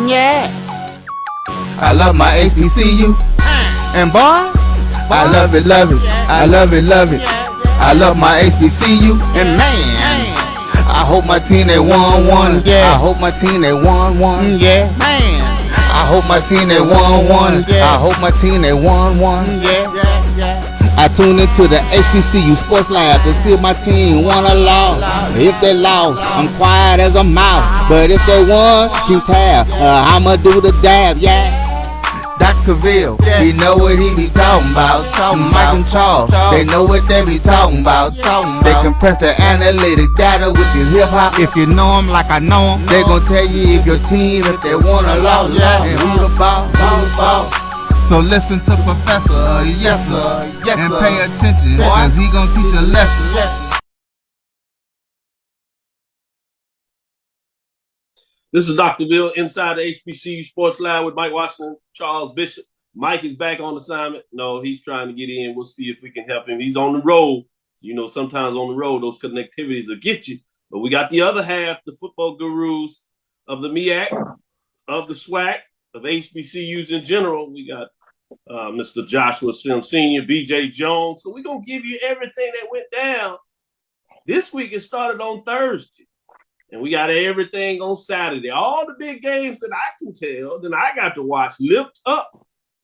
Yeah. I love my HBCU. And boy, I love it, love it. I love it, love it. I love my HBCU. And man, I hope my team they won. Yeah. I hope my team they won. Yeah. Man, I hope my team they won. I hope my team they won. Yeah. I tune into the HBCU Sports Lab to see if my team won or lost. If they lost, I'm quiet as a mouse. But if they won, keep tab. I'ma do the dab, yeah. Dr. Cavil, he know what he be talking about. Mike and Charles, they know what they be talking about. They compress the analytic data with the hip hop. If you know them like I know them, they gon' tell you if your team, if they won or lost, and who the ball. So listen to Professor, yes sir, and pay attention, cause he gon' teach a lesson. This is Dr. Bill inside the HBCU Sports Lab with Mike Washington, Charles Bishop. Mike is back on assignment. No, he's trying to get in. We'll see if we can help him. He's on the road. You know, sometimes on the road, those connectivities will get you. But we got the other half, the football gurus of the MEAC, of the SWAC, of HBCUs in general. We got Mr. Joshua Sims Sr., BJ Jones. So we're going to give you everything that went down. This week it started on Thursday. And we got everything on Saturday. All the big games that I can tell, that I got to watch, lift up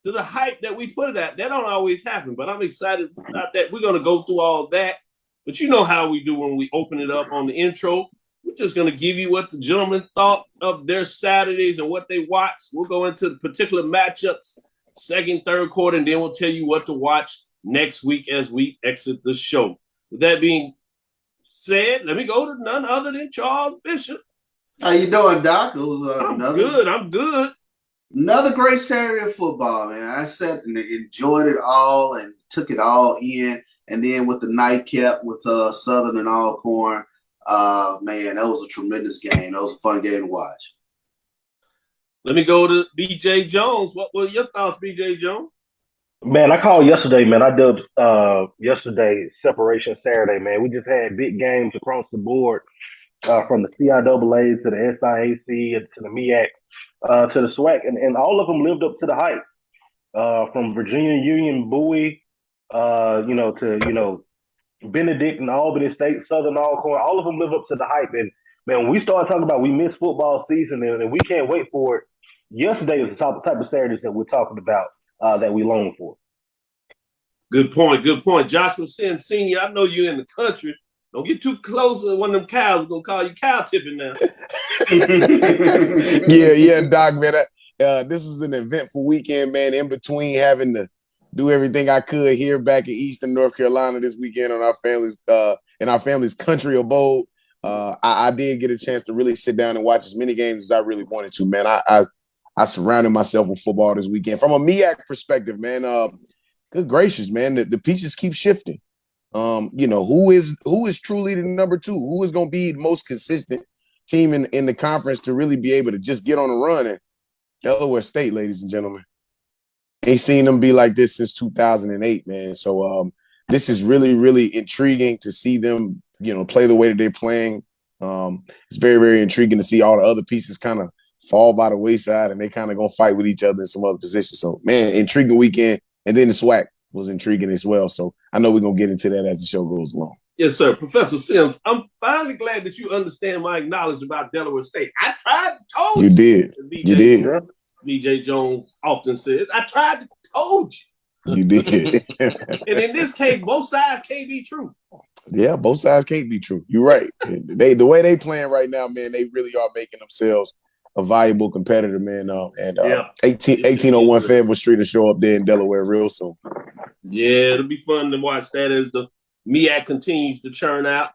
to the hype that we put it at. That don't always happen, but I'm excited about that. We're going to go through all that. But you know how we do when we open it up on the intro. We're just going to give you what the gentlemen thought of their Saturdays and what they watched. We'll go into the particular matchups, second, third quarter, and then we'll tell you what to watch next week as we exit the show. With that being said, let me go to none other than Charles Bishop. How you doing, Doc? It was I'm good. Another great Saturday of football, man. I sat and enjoyed it all and took it all in. And then with the nightcap with Southern and Alcorn, man, that was a tremendous game. That was a fun game to watch. Let me go to BJ Jones. What were your thoughts, BJ Jones? Man, I called yesterday, man. I dubbed yesterday Separation Saturday, man. We just had big games across the board, from the CIAA to the SIAC to the MEAC to the SWAC, and all of them lived up to the hype. From Virginia Union, Bowie, to Benedict and Albany State, Southern Alcorn, all of them live up to the hype. And man, when we started talking about we missed football season and we can't wait for it, yesterday was the type of Saturdays that we're talking about. That we long for. Good point. Joshua Sims Sr., I know you're in the country. Don't get too close to one of them cows. We're going to call you cow tipping now. Yeah, Doc, man. This was an eventful weekend, man, in between having to do everything I could here back in Eastern North Carolina this weekend on our family's country abode. I did get a chance to really sit down and watch as many games as I really wanted to, man. I surrounded myself with football this weekend. From a MEAC perspective, man, good gracious, man, the pieces keep shifting. Who is truly the number two? Who is going to be the most consistent team in the conference to really be able to just get on a run? And Delaware State, ladies and gentlemen, ain't seen them be like this since 2008, man. So this is really, really intriguing to see them, play the way that they're playing. It's very, very intriguing to see all the other pieces kind of fall by the wayside, and they kind of gonna fight with each other in some other positions. So, man, intriguing weekend. And then the SWAC was intriguing as well. So I know we're gonna get into that as the show goes along. Yes, sir. Professor Sims, I'm finally glad that you understand my knowledge about Delaware State. I tried to told you. You did. You did. BJ Jones often says, I tried to told you. You did. And in this case, both sides can't be true. Yeah, both sides can't be true. You're right. The way they playing right now, man, they really are making themselves a valuable competitor, man. 1801 Fayetteville Street will show up there in Delaware real soon. Yeah, it'll be fun to watch that as the MEAC continues to churn out.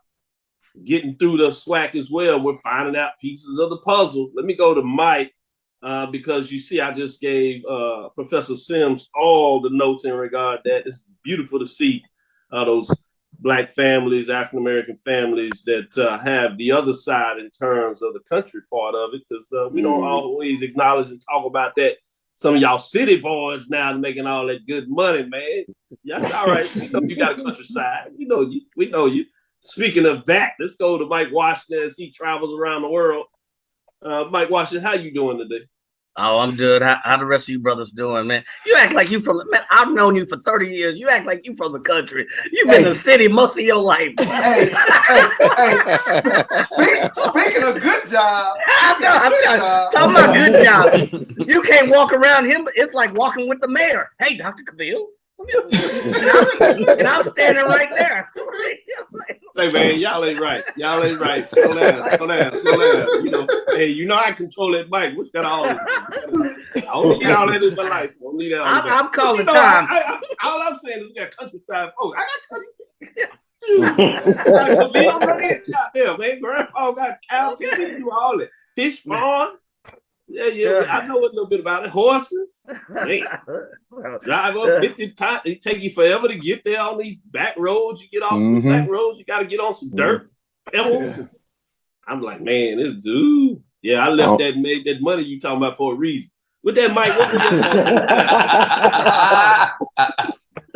Getting through the SWAC as well, we're finding out pieces of the puzzle. Let me go to Mike because you see I just gave Professor Sims all the notes in regard to that. It's beautiful to see those Black families, African-American families that have the other side in terms of the country part of it, because we don't always acknowledge and talk about that. Some of y'all city boys now making all that good money, man. That's all right. We know you got a countryside. We know you. Speaking of that, let's go to Mike Washington as he travels around the world. Mike Washington, how you doing today? Oh, I'm good. How the rest of you brothers doing, man? You act like you from man. I've known you for 30 years. You act like you from the country. You've been in the city most of your life. Hey, speaking of good job, talking about good job. You can't walk around him. It's like walking with the mayor. Hey, Dr. Cavil. And I'm standing right there. Say, man, y'all ain't right. Y'all ain't right. Slow down. You know I control that mic. What's that all? I don't need all that in my life. I don't need that. I'm calling time. All I'm saying is we got countryside folks. I got country. Man, Grandpa got cows. He do all that. Fish farm. Yeah. I know a little bit about it. Horses. Drive up 50 times. It take you forever to get there on these back roads. You get off the back roads. You got to get on some dirt. Pebbles. I'm like, man, this dude. Yeah, I left that money you talking about for a reason. With that mic,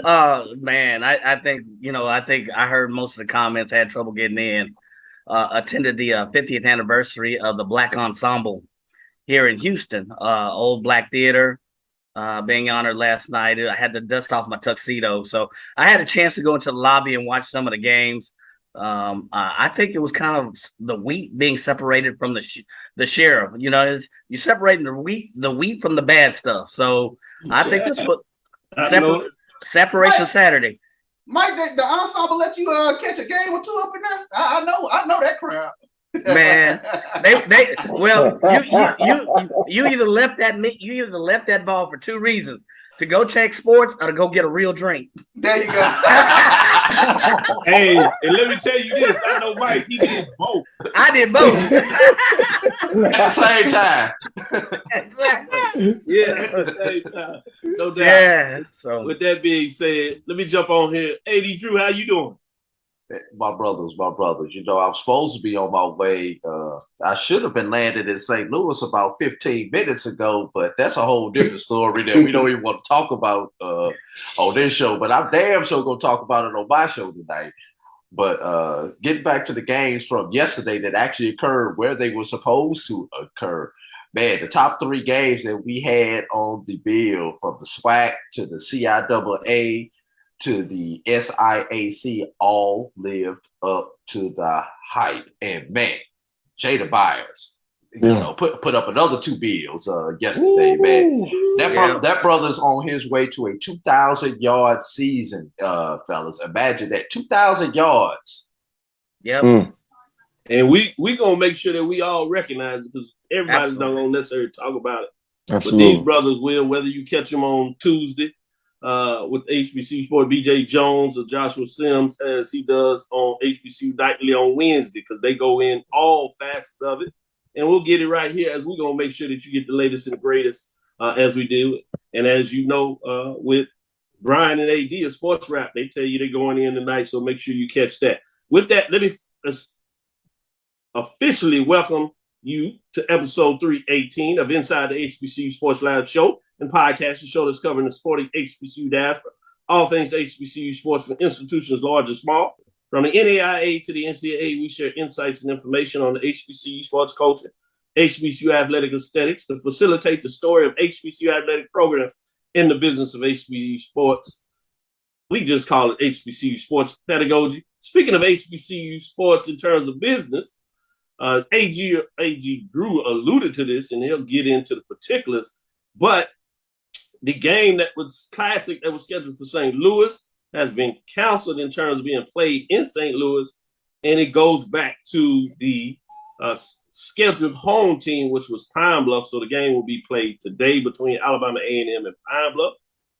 what was man, I think I heard most of the comments, had trouble getting in. Attended the 50th anniversary of the Black Ensemble here in Houston, old Black Theater, being honored last night. I had to dust off my tuxedo, so I had a chance to go into the lobby and watch some of the games. I think it was kind of the wheat being separated from the sheriff. You're separating the wheat from the bad stuff. So I think this was separation Saturday. Mike, the ensemble let you catch a game or two up in there. I know that crowd. Man, you either left that ball for two reasons: to go check sports or to go get a real drink. There you go. Hey, and let me tell you this: I know Mike. He did both. I did both at the same time. Yeah, at the same time. No doubt. Yeah. So, with that being said, let me jump on here. AD Drew, how you doing? My brothers. I'm supposed to be on my way. I should have been landed in St. Louis about 15 minutes ago, but that's a whole different story that we don't even want to talk about on this show. But I'm damn sure going to talk about it on my show tonight. But getting back to the games from yesterday that actually occurred where they were supposed to occur, man, the top three games that we had on the bill, from the SWAC to the CIAA to the SIAC, all lived up to the hype. And man, Jada Byers, put up another two bills yesterday, man. That brother's on his way to a 2,000-yard season, fellas. Imagine that, 2,000 yards. Yep. And we gonna make sure that we all recognize it, because everybody's not gonna necessarily talk about it. Absolutely. But these brothers will, whether you catch them on Tuesday with HBCU Sport, BJ Jones or Joshua Sims, as he does on HBCU Nightly on Wednesday, because they go in all facets of it. And we'll get it right here, as we're going to make sure that you get the latest and the greatest as we do it. And as you know, with Brian and AD of Sports Rap, they tell you they're going in tonight, so make sure you catch that. With that, let me officially welcome you to episode 318 of Inside the HBCU Sports Lab show and podcast, the show that's covering the sporting HBCU diaspora, all things HBCU sports from institutions large and small. From the NAIA to the NCAA, we share insights and information on the HBCU sports culture, HBCU athletic aesthetics, to facilitate the story of HBCU athletic programs in the business of HBCU sports. We just call it HBCU sports pedagogy. Speaking of HBCU sports in terms of business, AG Drew alluded to this, and he'll get into the particulars, but the game that was classic that was scheduled for St. Louis has been canceled in terms of being played in St. Louis, and it goes back to the scheduled home team, which was Pine Bluff. So the game will be played today between Alabama A&M and Pine Bluff.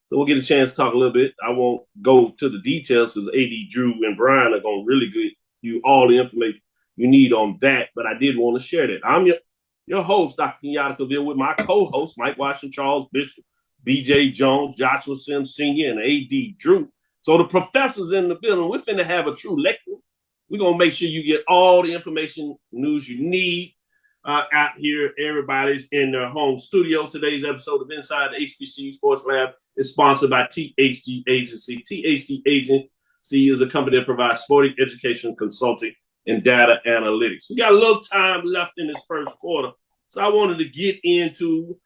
So we'll get a chance to talk a little bit. I won't go to the details because AD Drew and Brian are going to really give you all the information you need on that, but I did want to share that. I'm your host, Dr. Kenyatta Cavil, with my co-host, Mike Washington, Charles Bishop, BJ Jones, Joshua Sims Sr., and AD Drew. So the professors in the building, we're finna have a true lecture. We're going to make sure you get all the information, news you need out here. Everybody's in their home studio. Today's episode of Inside the HBCU Sports Lab is sponsored by THG Agency. THG Agency is a company that provides sporting education, consulting, and data analytics. We got a little time left in this first quarter, so I wanted to get into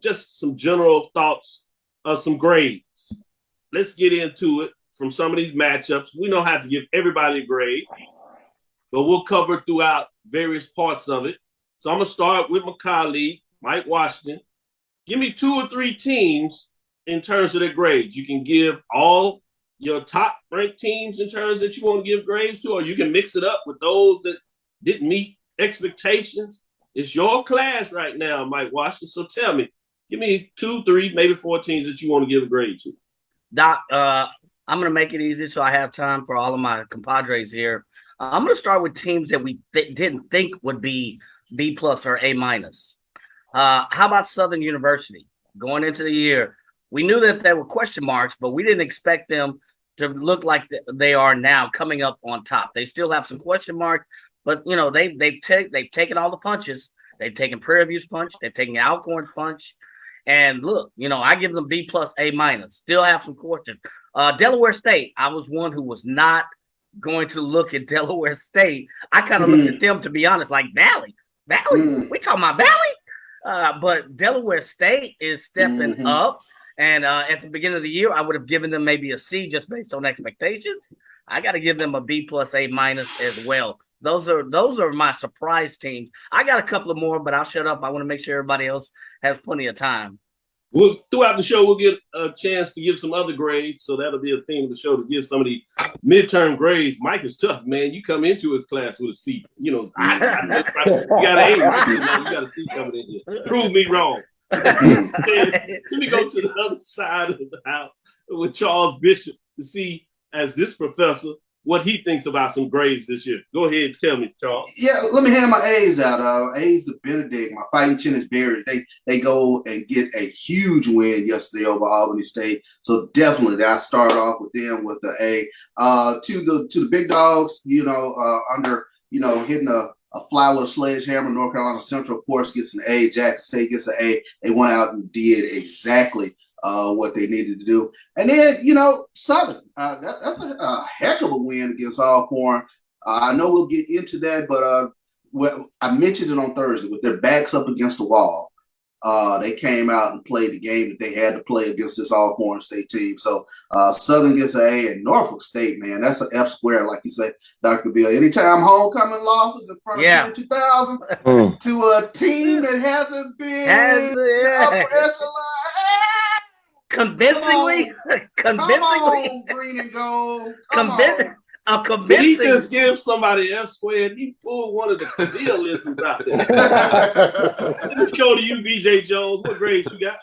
just some general thoughts of some grades. Let's get into it from some of these matchups. We don't have to give everybody a grade, but we'll cover throughout various parts of it. So I'm going to start with my colleague, Mike Washington. Give me 2 or 3 teams in terms of their grades. You can give all your top-ranked teams in terms that you want to give grades to, or you can mix it up with those that didn't meet expectations. It's your class right now, Mike Washington. So tell me, give me 2, 3, maybe 4 teams that you want to give a grade to. Doc, I'm going to make it easy so I have time for all of my compadres here. I'm going to start with teams that we didn't think would be B+ or A-. How about Southern University? Going into the year, we knew that there were question marks, but we didn't expect them to look like they are now coming up on top. They still have some question marks, but you know they've taken all the punches. They've taken Prairie View's punch. They've taken Alcorn's punch. And look, you know, I give them B+, A-. Still have some questions. Delaware State, I was one who was not going to look at Delaware State. I kind of looked at them, to be honest, like Valley. We talking about Valley? But Delaware State is stepping up. And at the beginning of the year, I would have given them maybe a C just based on expectations. I got to give them a B+, A- as well. Those are my surprise teams. I got a couple of more, but I'll shut up. I want to make sure everybody else has plenty of time. Throughout the show, we'll get a chance to give some other grades. So that'll be a theme of the show, to give some of the midterm grades. Mike is tough, man. You come into his class with a C. You know, you got an A. You got a C coming in here. Prove me wrong. Let me go to the other side of the house with Charles Bishop to see, as this professor, what he thinks about some grades this year. Go ahead and tell me, Charles. Yeah, let me hand my A's out. A's to Benedict, my Fighting Chinnis Bears. They go and get a huge win yesterday over Albany State. So definitely, I start off with them with the A. To the big dogs, under hitting a Flowers sledgehammer. North Carolina Central, of course, gets an A. Jackson State gets an A. They went out and did exactly what they needed to do. And then, Southern, that's a heck of a win against Alcorn. I know we'll get into that, but I mentioned it on Thursday. With their backs up against the wall, they came out and played the game that they had to play against this Alcorn State team. So Southern gets an A, and Norfolk State, man, that's an F square, like you say, Dr. Bill. Anytime homecoming losses in front of 2000 to a team that hasn't been the upper echelon. Convincingly, Come on, green and gold. Convincing. Did he just give somebody F squared? He pulled one of the Cavil listens out there. Let me go to you, BJ Jones. What grades you got?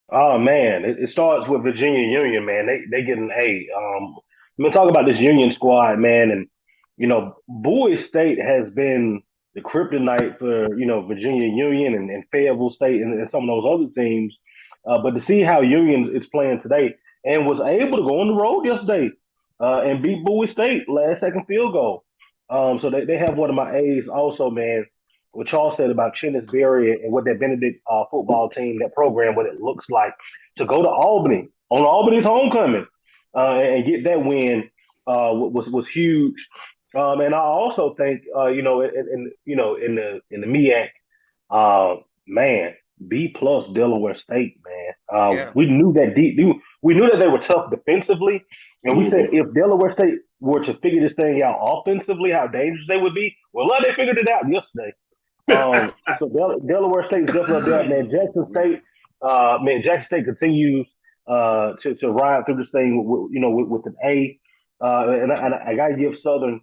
Oh man, it starts with Virginia Union, man. They get an A. I'm gonna talk about this Union squad, man, and Bowie State has been the kryptonite for Virginia Union and Fayetteville State and some of those other teams. But to see how Union is playing today and was able to go on the road yesterday and beat Bowie State last second field goal. So they have one of my A's also, man. What Charles said about Chinnis Berry and what that Benedict football team, that program, what it looks like to go to Albany on Albany's homecoming and get that win was huge. And I also think in the MEAC, man. B+ Delaware State, man. We knew that we knew that they were tough defensively, and we said if Delaware State were to figure this thing out offensively, how dangerous they would be. Well, they figured it out yesterday. So Delaware State is definitely there, man. Jackson State continues to ride through this thing with an A, and I gotta give Southern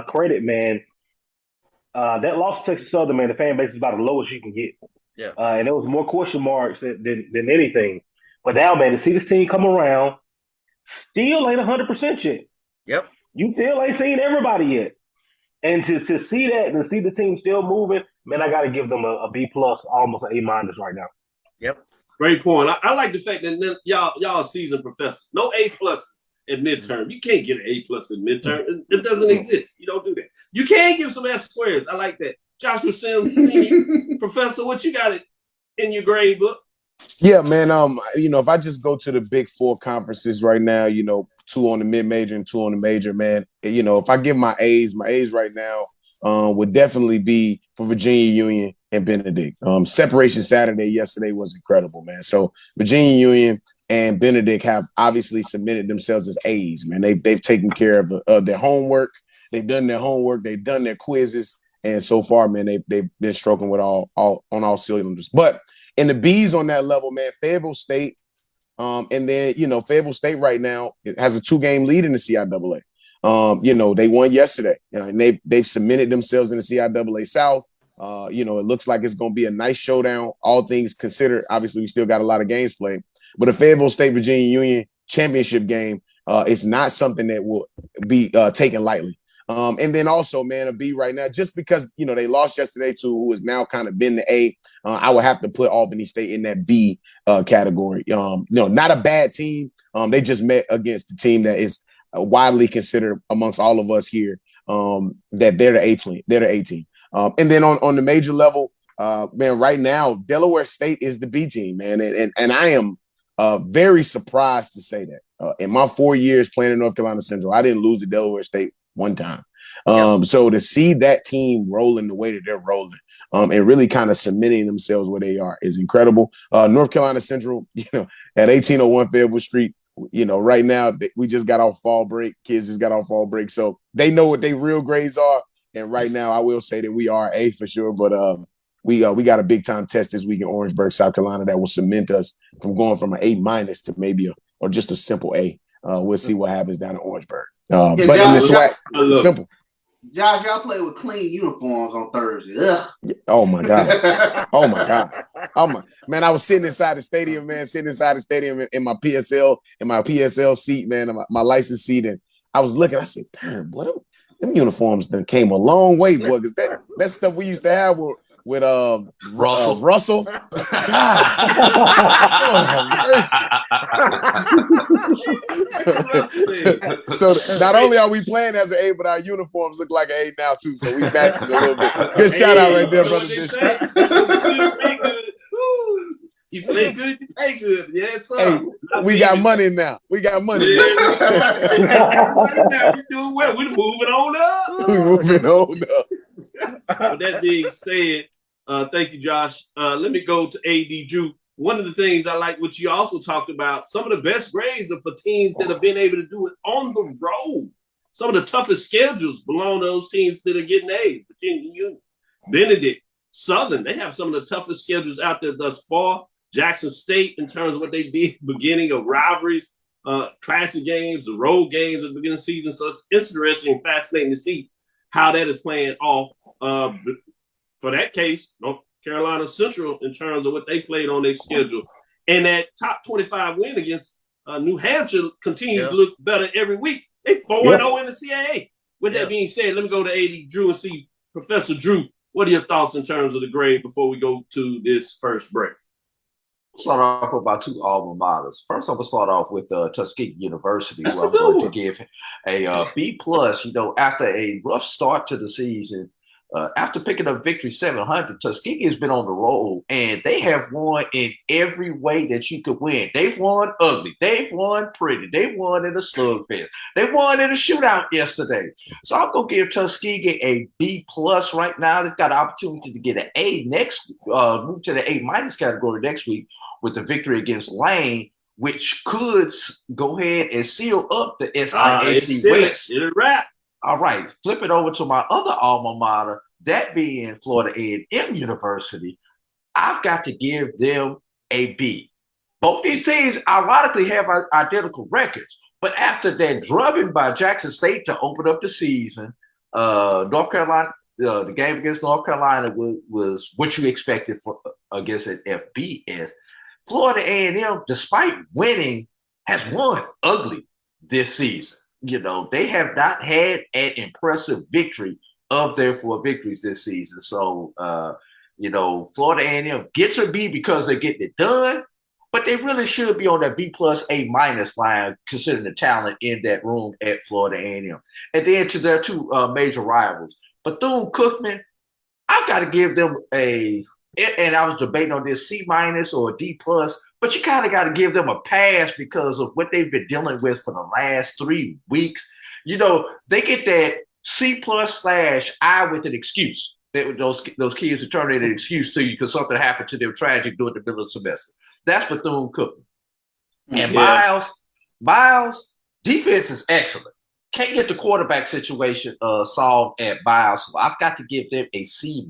credit, man. That loss to Texas Southern, man, the fan base is about the lowest you can get. Yeah. And there was more question marks than anything. But now, man, to see this team come around, still ain't 100% yet. Yep. You still ain't seen everybody yet. And to see that and to see the team still moving, man, I got to give them a B+, almost an A- right now. Yep. Great point. I like the fact that y'all seasoned professors. No A+ at midterm. You can't get an A+ at midterm. It doesn't exist. You don't do that. You can give some F squares. I like that. Joshua Sims, Professor, what you got in your grade book? Yeah, man. If I just go to the Big Four conferences right now, 2 on the mid-major and 2 on the major, man. If I give my A's right now would definitely be for Virginia Union and Benedict. Separation Saturday yesterday was incredible, man. So Virginia Union and Benedict have obviously submitted themselves as A's, man. They've taken care of their homework. They've done their homework. They've done their quizzes. And so far, man, they've been stroking with all on all cylinders. But in the B's on that level, man, Fayetteville State, and then, Fayetteville State right now has a 2-game lead in the CIAA. They won yesterday, and they've submitted themselves in the CIAA South. It looks like it's going to be a nice showdown, all things considered. Obviously, we still got a lot of games played, but a Fayetteville State Virginia Union championship game is not something that will be taken lightly. And then also, man, a B right now, just because, they lost yesterday to who has now kind of been the A, I would have to put Albany State in that B category. Not a bad team. They just met against the team that is widely considered amongst all of us here that they're the A team. And then on the major level, man, right now, Delaware State is the B team, man. And I am very surprised to say that. In my 4 years playing in North Carolina Central, I didn't lose to Delaware State one time. So to see that team rolling the way that they're rolling and really kind of cementing themselves where they are is incredible. North Carolina Central, at 1801 Fayetteville Street, right now we just got off fall break. Kids just got off fall break. So they know what their real grades are. And right now I will say that we are A for sure. But we got a big time test this week in Orangeburg, South Carolina that will cement us from going from an A- to maybe or just a simple A. We'll see what happens down in Orangeburg. But in the SWAC, simple. Josh, y'all play with clean uniforms on Thursday. Ugh. Oh my God. Oh my God. Man, I was sitting inside the stadium, in my PSL seat, man, my license seat. And I was looking, I said, damn, boy, them uniforms done came a long way, boy, because that stuff we used to have with Russell. God. Lord have mercy. so not only are we playing as an A, but our uniforms look like an A now too. So we matching a little bit. Good shout out right there, brother Bishop. You play good, you play good. Yes, sir. Hey, we got money now. We got money now. We doing well. We're moving on up. We're moving on up. With that being said, thank you, Josh. Let me go to AD Drew. One of the things I like what you also talked about, some of the best grades are for teams that have been able to do it on the road. Some of the toughest schedules belong to those teams that are getting A's. Virginia Union, Benedict, Southern, they have some of the toughest schedules out there thus far. Jackson State, in terms of what they did beginning of rivalries, classic games, the road games at the beginning of the season. So it's interesting and fascinating to see how that is playing off. For that case, North Carolina Central, in terms of what they played on their schedule. And that top 25 win against New Hampshire continues to look better every week. They 4-0 in the CAA. With that being said, let me go to AD Drew and see, Professor Drew, what are your thoughts in terms of the grade before we go to this first break? Start off with about two alma maters. First, I'm going to start off with Tuskegee University, who I'm going to give a B+, after a rough start to the season. After picking up victory 700, Tuskegee has been on the roll, and they have won in every way that you could win. They've won ugly. They've won pretty. They won in a slugfest. They won in a shootout yesterday. So I'm going to give Tuskegee a B+ right now. They've got an opportunity to get an A next, move to the A- category next week with the victory against Lane, which could go ahead and seal up the SIAC West. It's a wrap. All right, flip it over to my other alma mater, that being Florida A&M University. I've got to give them a B. Both these teams, ironically, have identical records. But after that drubbing by Jackson State to open up the season, North Carolina, the game against North Carolina was what you expected against an FBS. Florida A&M, despite winning, has won ugly this season. They have not had an impressive victory of their 4 victories this season. So, Florida A&M gets a B because they're getting it done, but they really should be on that B+ A- line, considering the talent in that room at Florida A&M. And then to their two major rivals, Bethune-Cookman, I've got to give them and I was debating on this C- or a D+, but you kind of got to give them a pass because of what they've been dealing with for the last 3 weeks. They get that C+/I with an excuse. those kids are turning an excuse to you because something happened to them tragic during the middle of the semester. That's Bethune-Cookman. And Miles, defense is excellent. Can't get the quarterback situation solved at Miles. So I've got to give them a C-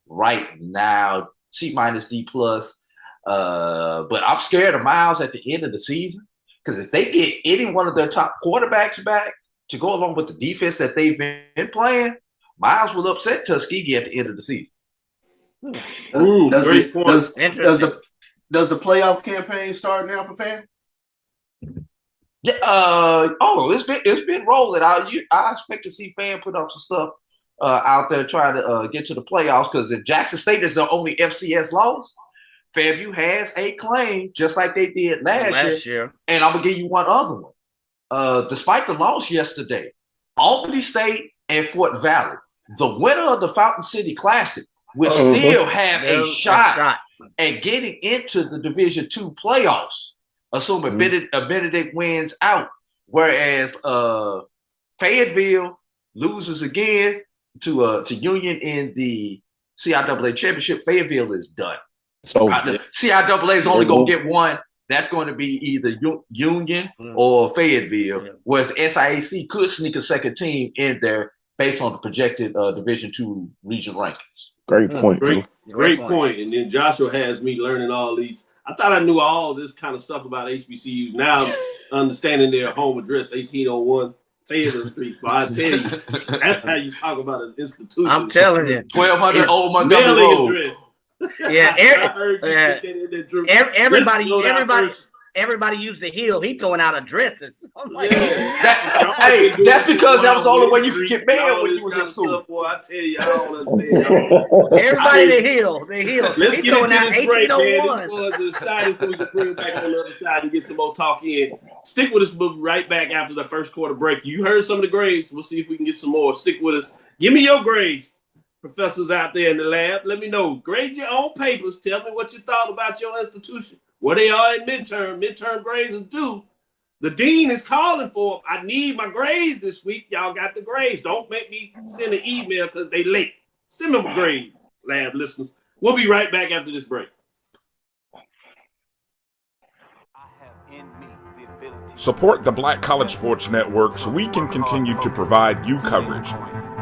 right now. C- D+. But I'm scared of Miles at the end of the season because if they get any one of their top quarterbacks back to go along with the defense that they've been playing, Miles will upset Tuskegee at the end of the season. Does the playoff campaign start now for fans? Yeah. It's been rolling. I expect to see Fan put up some stuff out there trying to get to the playoffs because if Jackson State is the only FCS loss, FAMU has a claim just like they did last year. And I'm gonna give you one other one. Despite the loss yesterday, Albany State and Fort Valley, the winner of the Fountain City Classic, will still have a shot at getting into the Division II playoffs, assuming Benedict wins out. Whereas Fayetteville loses again to Union in the CIAA championship. Fayetteville is done. So CIAA is only going to get one. That's going to be either Union or Fayetteville, whereas SIAC could sneak a second team in there based on the projected Division II region rankings. Great point. Great point. And then Joshua has me learning all these. I thought I knew all this kind of stuff about HBCUs. Now I'm understanding their home address, 1801 Fayetteville Street. But I tell you, that's how you talk about an institution. I'm telling you. 1200 Old Montgomery Road. Address. Yeah, everybody used the hill. He throwing out addresses. Like, that's because that was the only way you could get mail when you was in school. Boy, I tell you, I don't understand. Everybody the hill. Let's he get into this break, man. 1801. This was exciting, so we can bring it back on the other side and get some more talk in. Stick with us. We'll be right back after the first quarter break. You heard some of the grades. We'll see if we can get some more. Stick with us. Give me your grades. Professors out there in the lab, let me know. Grade your own papers. Tell me what you thought about your institution. Where they are in midterm. Midterm grades are due. The dean is calling for them. I need my grades this week. Y'all got the grades. Don't make me send an email because they late. Send me my grades, lab listeners. We'll be right back after this break. Support the Black College Sports Network so we can continue to provide you coverage.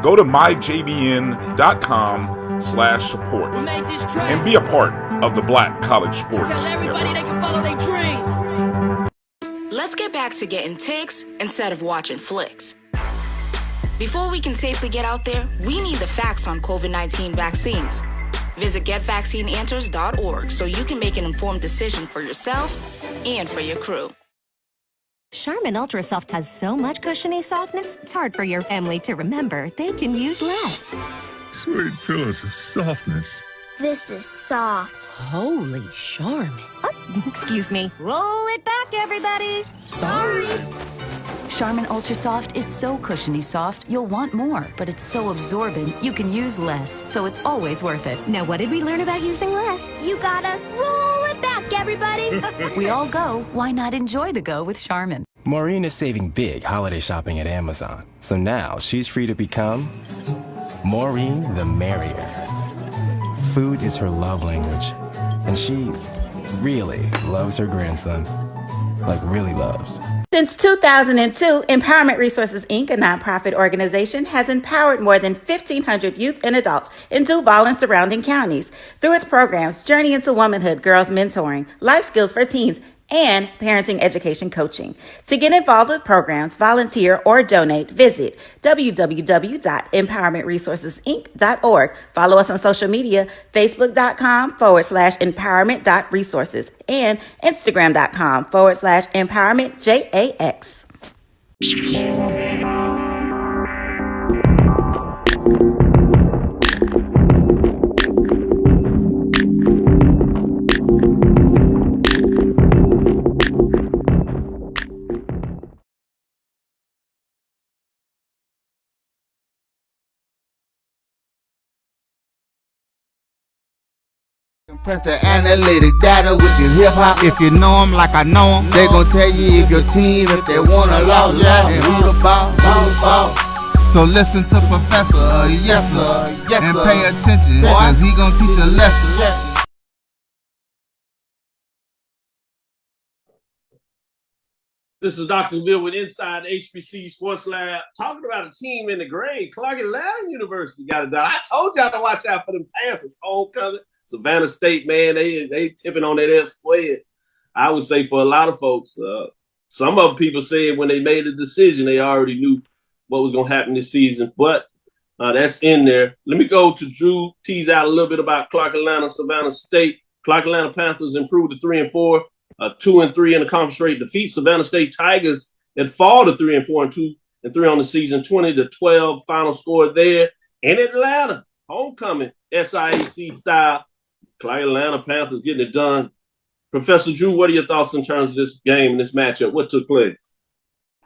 Go to myjbn.com/support and be a part of the Black College Sports Network. They can follow their dreams. Let's get back to getting ticks instead of watching flicks. Before we can safely get out there, we need the facts on COVID-19 vaccines. Visit getvaccineanswers.org so you can make an informed decision for yourself and for your crew. Charmin Ultra Soft has so much cushiony softness, it's hard for your family to remember they can use less. Sweet pillows of softness. This is soft. Holy Charmin. Oh, excuse me. Roll it back, everybody. Sorry. Charmin Ultra Soft is so cushiony soft, you'll want more, but it's so absorbent, you can use less, so it's always worth it. Now, what did we learn about using less? You gotta roll it back, everybody. We all go. Why not enjoy the go with Charmin? Maureen is saving big holiday shopping at Amazon, so now she's free to become Maureen the Merrier. Food is her love language, and she really loves her grandson. Like, really loves. Since 2002, Empowerment Resources, Inc., a nonprofit organization, has empowered more than 1,500 youth and adults in Duval and surrounding counties through its programs Journey into Womanhood, Girls Mentoring, Life Skills for Teens, and parenting education coaching. To get involved with programs, volunteer, or donate, visit www.empowermentresourcesinc.org. Follow us on social media, facebook.com/empowerment.resources and instagram.com/empowermentjax. Press the analytic data with your hip hop. If you know them like I know them, they gon' tell you if your team, if they wanna lose, and who the ball. So listen to Professor, yes sir, and pay attention, cause he gonna teach a lesson. This is Dr. Cavil with Inside HBCU Sports Lab, talking about a team in the grade. Clark Atlanta University got it done. I told y'all to watch out for them Panthers. Homecoming, Savannah State, man, they tipping on that F squared. I would say for a lot of folks, some of people said when they made the decision, they already knew what was going to happen this season. But that's in there. Let me go to Drew, tease out a little bit about Clark Atlanta, Savannah State. Clark Atlanta Panthers improved to 3-4. 2-3 in the conference rate, defeat Savannah State Tigers that fall to 3-4 and 2-3 on the season, 20-12 final score there in Atlanta. Homecoming, SIAC style. Clark Atlanta Panthers getting it done. Professor Drew, what are your thoughts in terms of this game and this matchup? What took place?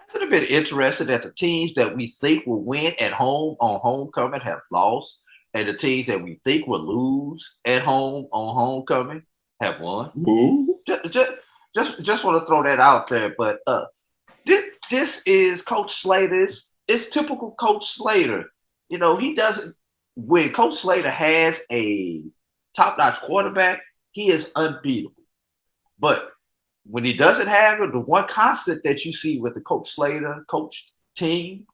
It's a bit interesting that the teams that we think will win at home on homecoming have lost, and the teams that we think will lose at home on homecoming have won. Mm-hmm. Just want to throw that out there, but this is Coach Slater's. It's typical Coach Slater. You know, he doesn't. When Coach Slater has a top-notch quarterback, he is unbeatable. But when he doesn't have it, the one constant that you see with the Coach Slater coach team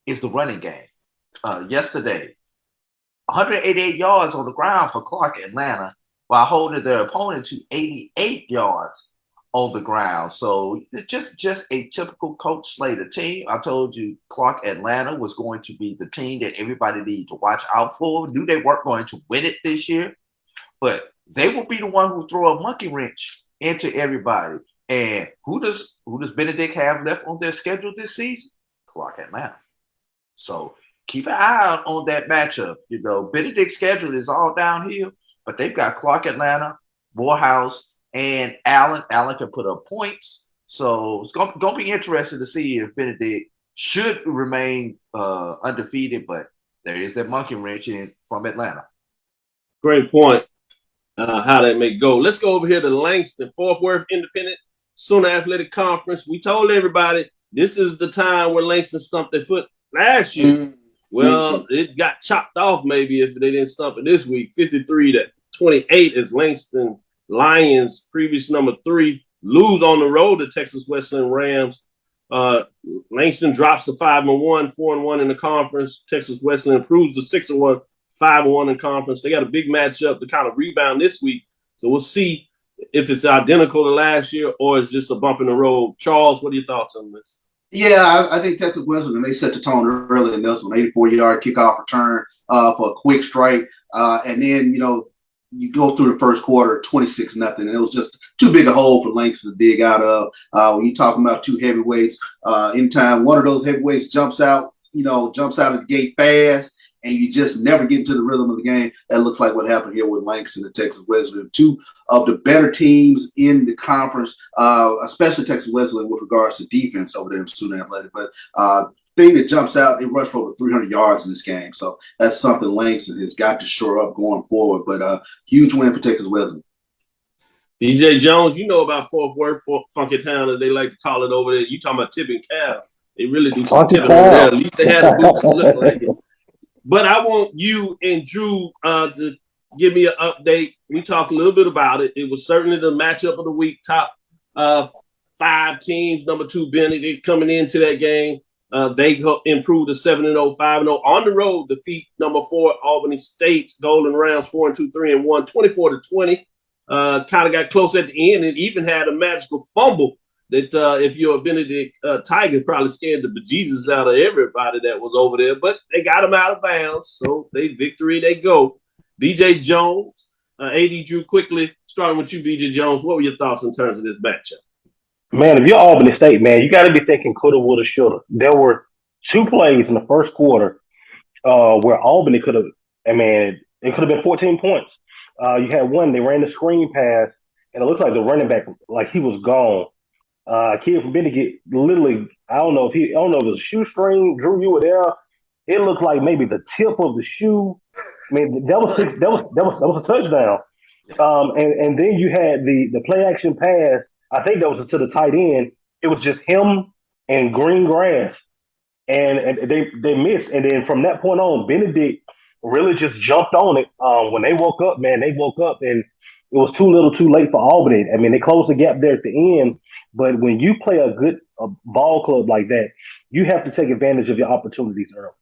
is the running game. Yesterday, 188 yards on the ground for Clark Atlanta, while holding their opponent to 88 yards on the ground. So just a typical Coach Slater team. I told you Clark Atlanta was going to be the team that everybody needed to watch out for. Knew they weren't going to win it this year, but they will be the one who throw a monkey wrench into everybody. And who does Benedict have left on their schedule this season? Clark Atlanta. So keep an eye out on that matchup. You know, Benedict's schedule is all downhill, but they've got Clark Atlanta, Morehouse, and Allen. Allen can put up points. So it's going to be interesting to see if Benedict should remain undefeated, but there is that monkey wrench from Atlanta. Great point. How that may go. Let's go over here to Langston, Fort Worth Independent Sooner Athletic Conference. We told everybody this is the time where Langston stumped their foot last year. Mm-hmm. Well, it got chopped off maybe if they didn't stump it this week. 53-28 as Langston Lions, previous number 3, lose on the road to Texas Wesleyan Rams. Langston drops to 5-1, 4-1 in the conference. Texas Wesleyan improves to 6-1, 5-1 in conference. They got a big matchup to kind of rebound this week. So we'll see if it's identical to last year or it's just a bump in the road. Charles, what are your thoughts on this? Yeah, I think Texas Wesleyan, they set the tone early in this one, 84-yard kickoff return for a quick strike. And then, you know, you go through the first quarter, 26-0, and it was just too big a hole for Langston to dig out of. When you're talking about two heavyweights, anytime one of those heavyweights jumps out of the gate fast, and you just never get into the rhythm of the game, that looks like what happened here with Langston and Texas Wesleyan. Two of the better teams in the conference, especially Texas Wesleyan with regards to defense over there in Student Athletic. But thing that jumps out, they rushed for over 300 yards in this game. So that's something Langston has got to shore up going forward. But huge win for Texas Wesleyan. DJ Jones, you know about Fort Worth, Funky Town, as they like to call it over there. You talking about tipping cow. They really do some tipping over there. At least they had the boots to look like it. But I want you and Drew to give me an update. We talked a little bit about it. It was certainly the matchup of the week. Top 5 teams. Number 2, Benedict coming into that game. They improved to 7-0, 5-0 on the road. Defeat number 4 Albany State Golden Rams 4-2, 3-1, 24-20. Kind of got close at the end and even had a magical fumble that if you're a Benedict Tiger, probably scared the bejesus out of everybody that was over there. But they got them out of bounds, so victory they go. BJ Jones, AD Drew, quickly starting with you, BJ Jones. What were your thoughts in terms of this matchup? Man, if you're Albany State, man, you got to be thinking coulda, woulda, shoulda. There were 2 plays in the first quarter where Albany could have, it could have been 14 points. You had one, they ran the screen pass, and it looks like the running back, like he was gone. Kid from Benedict, literally, I don't know if it was a shoestring. Drew, you were there. It looked like maybe the tip of the shoe. I mean, that was a touchdown. And then you had the play action pass. I think that was to the tight end. It was just him and green grass. and they missed. And then from that point on, Benedict really just jumped on it. When they woke up, man, they woke up, and it was too little, too late for Albany. I mean, they closed the gap there at the end. But when you play a good ball club like that, you have to take advantage of your opportunities early.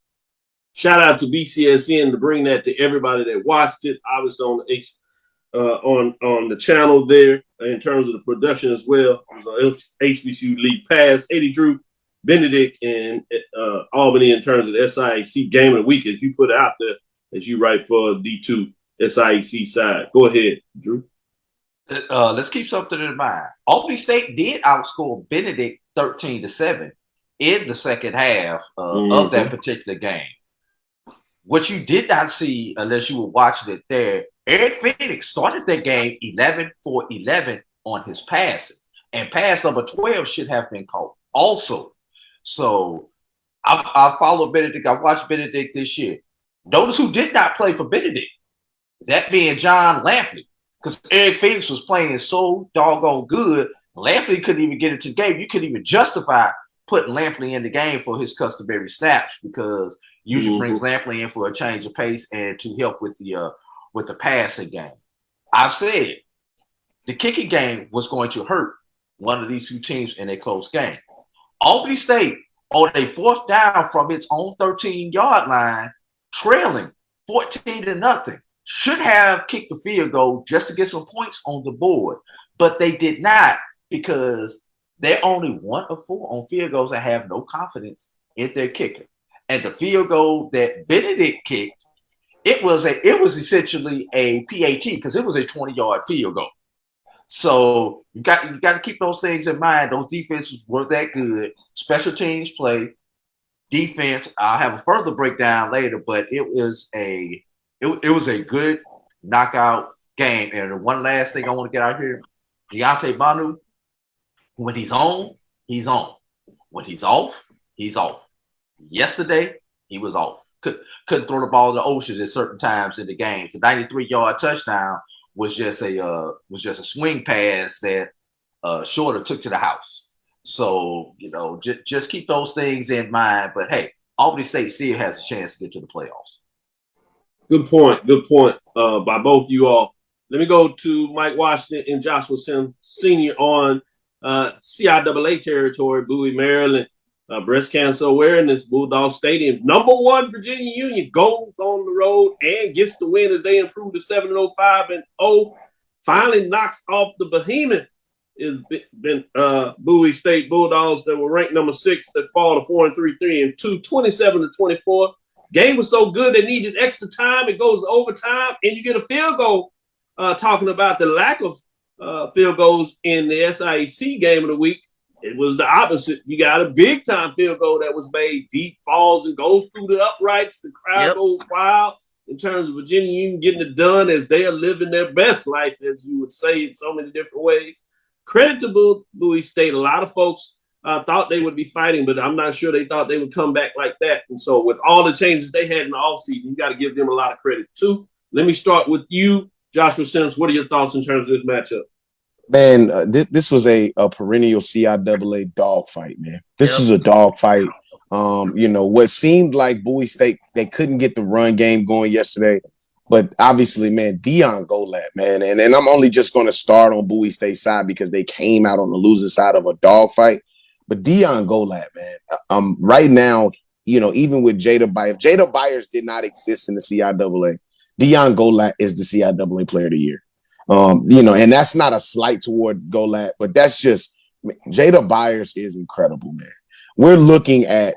Shout out to BCSN to bring that to everybody that watched it. Obviously on the channel there in terms of the production as well. It was an HBCU League Pass. 80 Drew, Benedict, and Albany in terms of the SIAC game of the week as you put it out there as you write for D2 SIAC side. Go ahead, Drew. Let's keep something in mind. Albany State did outscore Benedict 13-7 in the second half of that particular game. What you did not see, unless you were watching it there, Eric Phoenix started that game 11 for 11 on his passing. And pass number 12 should have been called also. So I followed Benedict. I watched Benedict this year. Notice who did not play for Benedict. That being John Lampley. Because Eric Phoenix was playing so doggone good, Lampley couldn't even get into the game. You couldn't even justify putting Lampley in the game for his customary snaps because usually brings Lampley in for a change of pace and to help with the passing game. I've said the kicking game was going to hurt one of these two teams in a close game. Albany State on a fourth down from its own 13-yard line, trailing 14-0, should have kicked the field goal just to get some points on the board, but they did not because they're only 1 of 4 on field goals and have no confidence in their kicker. And the field goal that Benedict kicked, it was essentially a PAT because it was a 20-yard field goal. So you got to keep those things in mind. Those defenses weren't that good. Special teams play, defense. I'll have a further breakdown later, but it was a good knockout game. And one last thing I want to get out here: Deontay Manu, when he's on, he's on. When he's off, he's off. Yesterday, he was off. Couldn't throw the ball in the oceans at certain times in the game. The 93-yard touchdown was just a swing pass that Shorter took to the house. So, just keep those things in mind. But, hey, Albany State still has a chance to get to the playoffs. Good point by both you all. Let me go to Mike Washington and Joshua Sims Sr. on CIAA territory, Bowie, Maryland. Breast Cancer Awareness, Bulldog Stadium. Number 1 Virginia Union goes on the road and gets the win as they improve to 7-0, 5-0. Finally knocks off the behemoth. It's been Bowie State Bulldogs that were ranked number 6 that fall to 4-3, 3-2, 27-24. Game was so good they needed extra time. It goes to overtime, and you get a field goal. Talking about the lack of field goals in the SIAC game of the week. It was the opposite. You got a big-time field goal that was made, deep falls and goes through the uprights. The crowd goes wild in terms of Virginia Union getting it done as they are living their best life, as you would say, in so many different ways. Credit to Bowie State. A lot of folks thought they would be fighting, but I'm not sure they thought they would come back like that. And so with all the changes they had in the offseason, you got to give them a lot of credit, too. Let me start with you, Joshua Sims. What are your thoughts in terms of this matchup? Man, this was a perennial CIAA dogfight, man. This is a dogfight. What seemed like Bowie State, they couldn't get the run game going yesterday. But obviously, man, Dion Golat, man. And I'm only just going to start on Bowie State's side because they came out on the losing side of a dogfight. But Dion Golat, man, right now, even with Jada Byers, if Jada Byers did not exist in the CIAA, Dion Golat is the CIAA Player of the Year. And that's not a slight toward Golat, but that's just Jada Byers is incredible, man. We're looking at,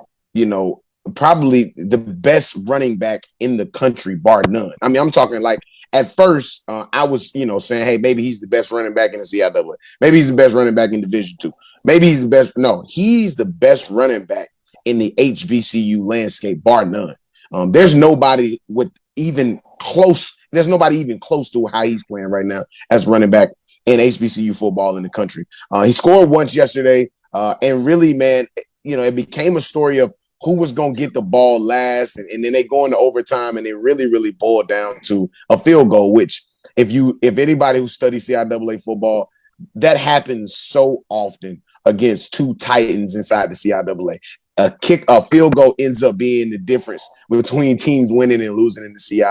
probably the best running back in the country, bar none. I mean, I'm talking like at first I was, saying, hey, maybe he's the best running back in the CIAA. Maybe he's the best running back in Division II. Maybe he's the best. No, he's the best running back in the HBCU landscape, bar none. There's nobody with even close. There's nobody even close to how he's playing right now as running back in HBCU football in the country. He scored once yesterday, and really, man, it became a story of who was going to get the ball last, and then they go into overtime, and it really, really boiled down to a field goal, which if anybody who studies CIAA football, that happens so often against two titans inside the CIAA. a field goal ends up being the difference between teams winning and losing in the CI.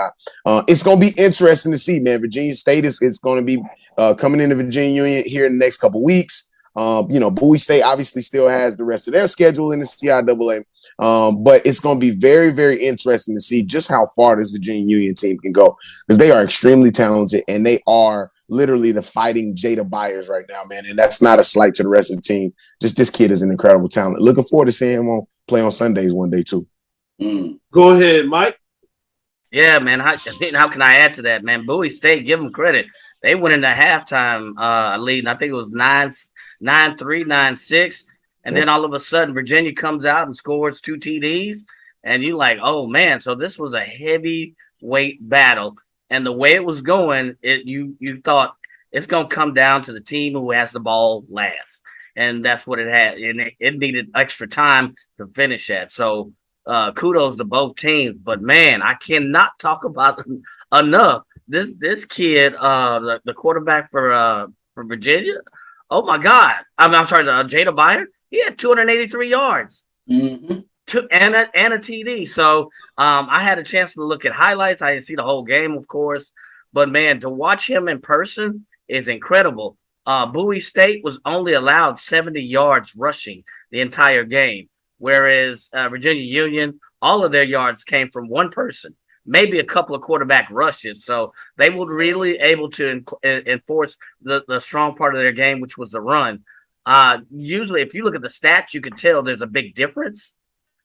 It's going to be interesting to see, man. Virginia State is going to be coming into Virginia Union here in the next couple weeks. Bowie State obviously still has the rest of their schedule in the CIAA, but it's going to be very, very interesting to see just how far this Virginia Union team can go, because they are extremely talented and they are literally the fighting Jada Byers right now, man. And that's not a slight to the rest of the team. Just this kid is an incredible talent. Looking forward to seeing him play on Sundays one day too. Go ahead, Mike. Yeah, man. How can I add to that, man? Bowie State, give them credit. They went into halftime lead, and I think it was 9-3, 9-6. And then all of a sudden, Virginia comes out and scores 2 TDs. And you're like, oh, man. So this was a heavyweight battle. And the way it was going, you thought it's going to come down to the team who has the ball last. And that's what it had. And it needed extra time to finish that. So kudos to both teams. But, man, I cannot talk about them enough. This kid, the quarterback for Virginia, oh, my God. I'm sorry, Jada Byers, he had 283 yards. Mm-hmm. And a TD. So I had a chance to look at highlights. I didn't see the whole game, of course. But, man, to watch him in person is incredible. Bowie State was only allowed 70 yards rushing the entire game, whereas Virginia Union, all of their yards came from one person, maybe a couple of quarterback rushes. So they were really able to enforce the strong part of their game, which was the run. Usually, if you look at the stats, you can tell there's a big difference.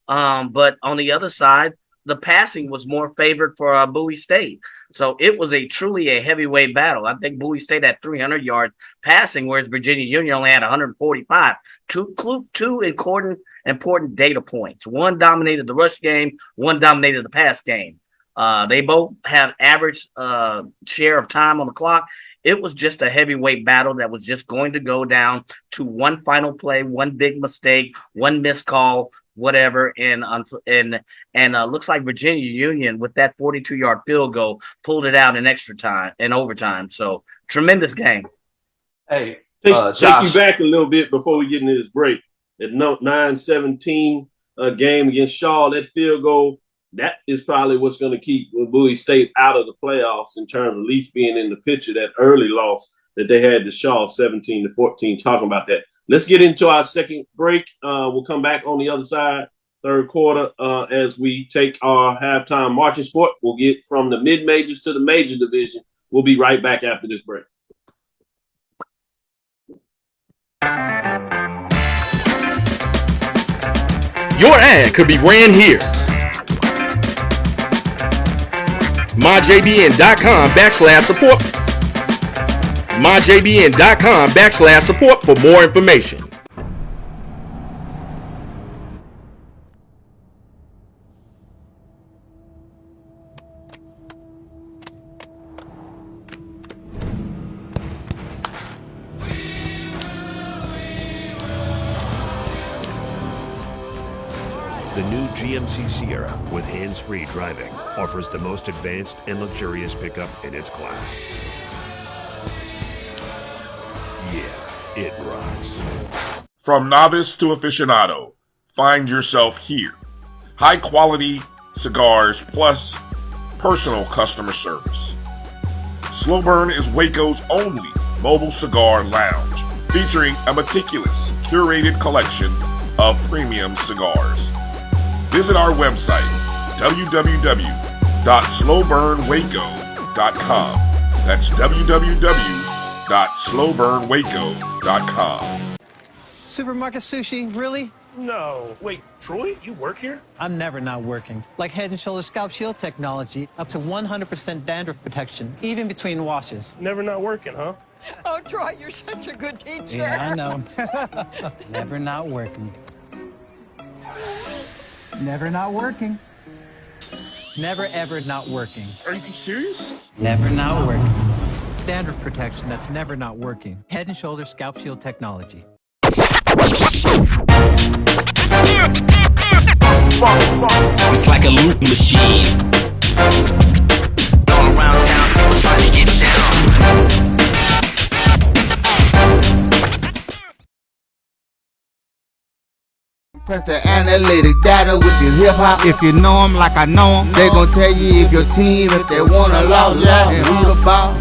But on the other side, the passing was more favored for Bowie State. So it was truly a heavyweight battle. I think Bowie State had 300 yards passing, whereas Virginia Union only had 145. Two important data points. One dominated the rush game, one dominated the pass game. They both have average share of time on the clock. It was just a heavyweight battle that was just going to go down to one final play, one big mistake, one missed call, whatever, and looks like Virginia Union with that 42-yard field goal pulled it out in overtime. So tremendous game. Hey, take Josh, you back a little bit before we get into this break. That 9-17 game against Shaw, that field goal, that is probably what's going to keep Bowie State out of the playoffs in terms of at least being in the picture. That early loss that they had to Shaw, 17-14. Talking about that. Let's get into our second break. We'll come back on the other side, third quarter, as we take our halftime marching sport. We'll get from the mid-majors to the major division. We'll be right back after this break. Your ad could be ran here. MyJBN.com/support. MyJBN.com/support for more information. The new GMC Sierra with hands-free driving offers the most advanced and luxurious pickup in its class. Yeah, it rocks. From novice to aficionado, find yourself here. High quality cigars plus personal customer service. Slow Burn is Waco's only mobile cigar lounge, featuring a meticulous, curated collection of premium cigars. Visit our website, www.slowburnwaco.com. That's www.slowburnwaco.com. Supermarket sushi, really? No. Wait, Troy, you work here? I'm never not working. Like Head & Shoulders Scalp Shield technology, up to 100% dandruff protection, even between washes. Never not working, huh? Oh, Troy, you're such a good teacher. Yeah, I know. Never not working. Never not working. Never ever not working. Are you serious? Never not working. Dandruff protection that's never not working. Head & Shoulders Scalp Shield technology. It's like a loop machine. All around town, trying to get down. Press the analytic data with the hip hop. If you know them like I know them, they gon' tell you if your team, if they want a lot, and who the ball.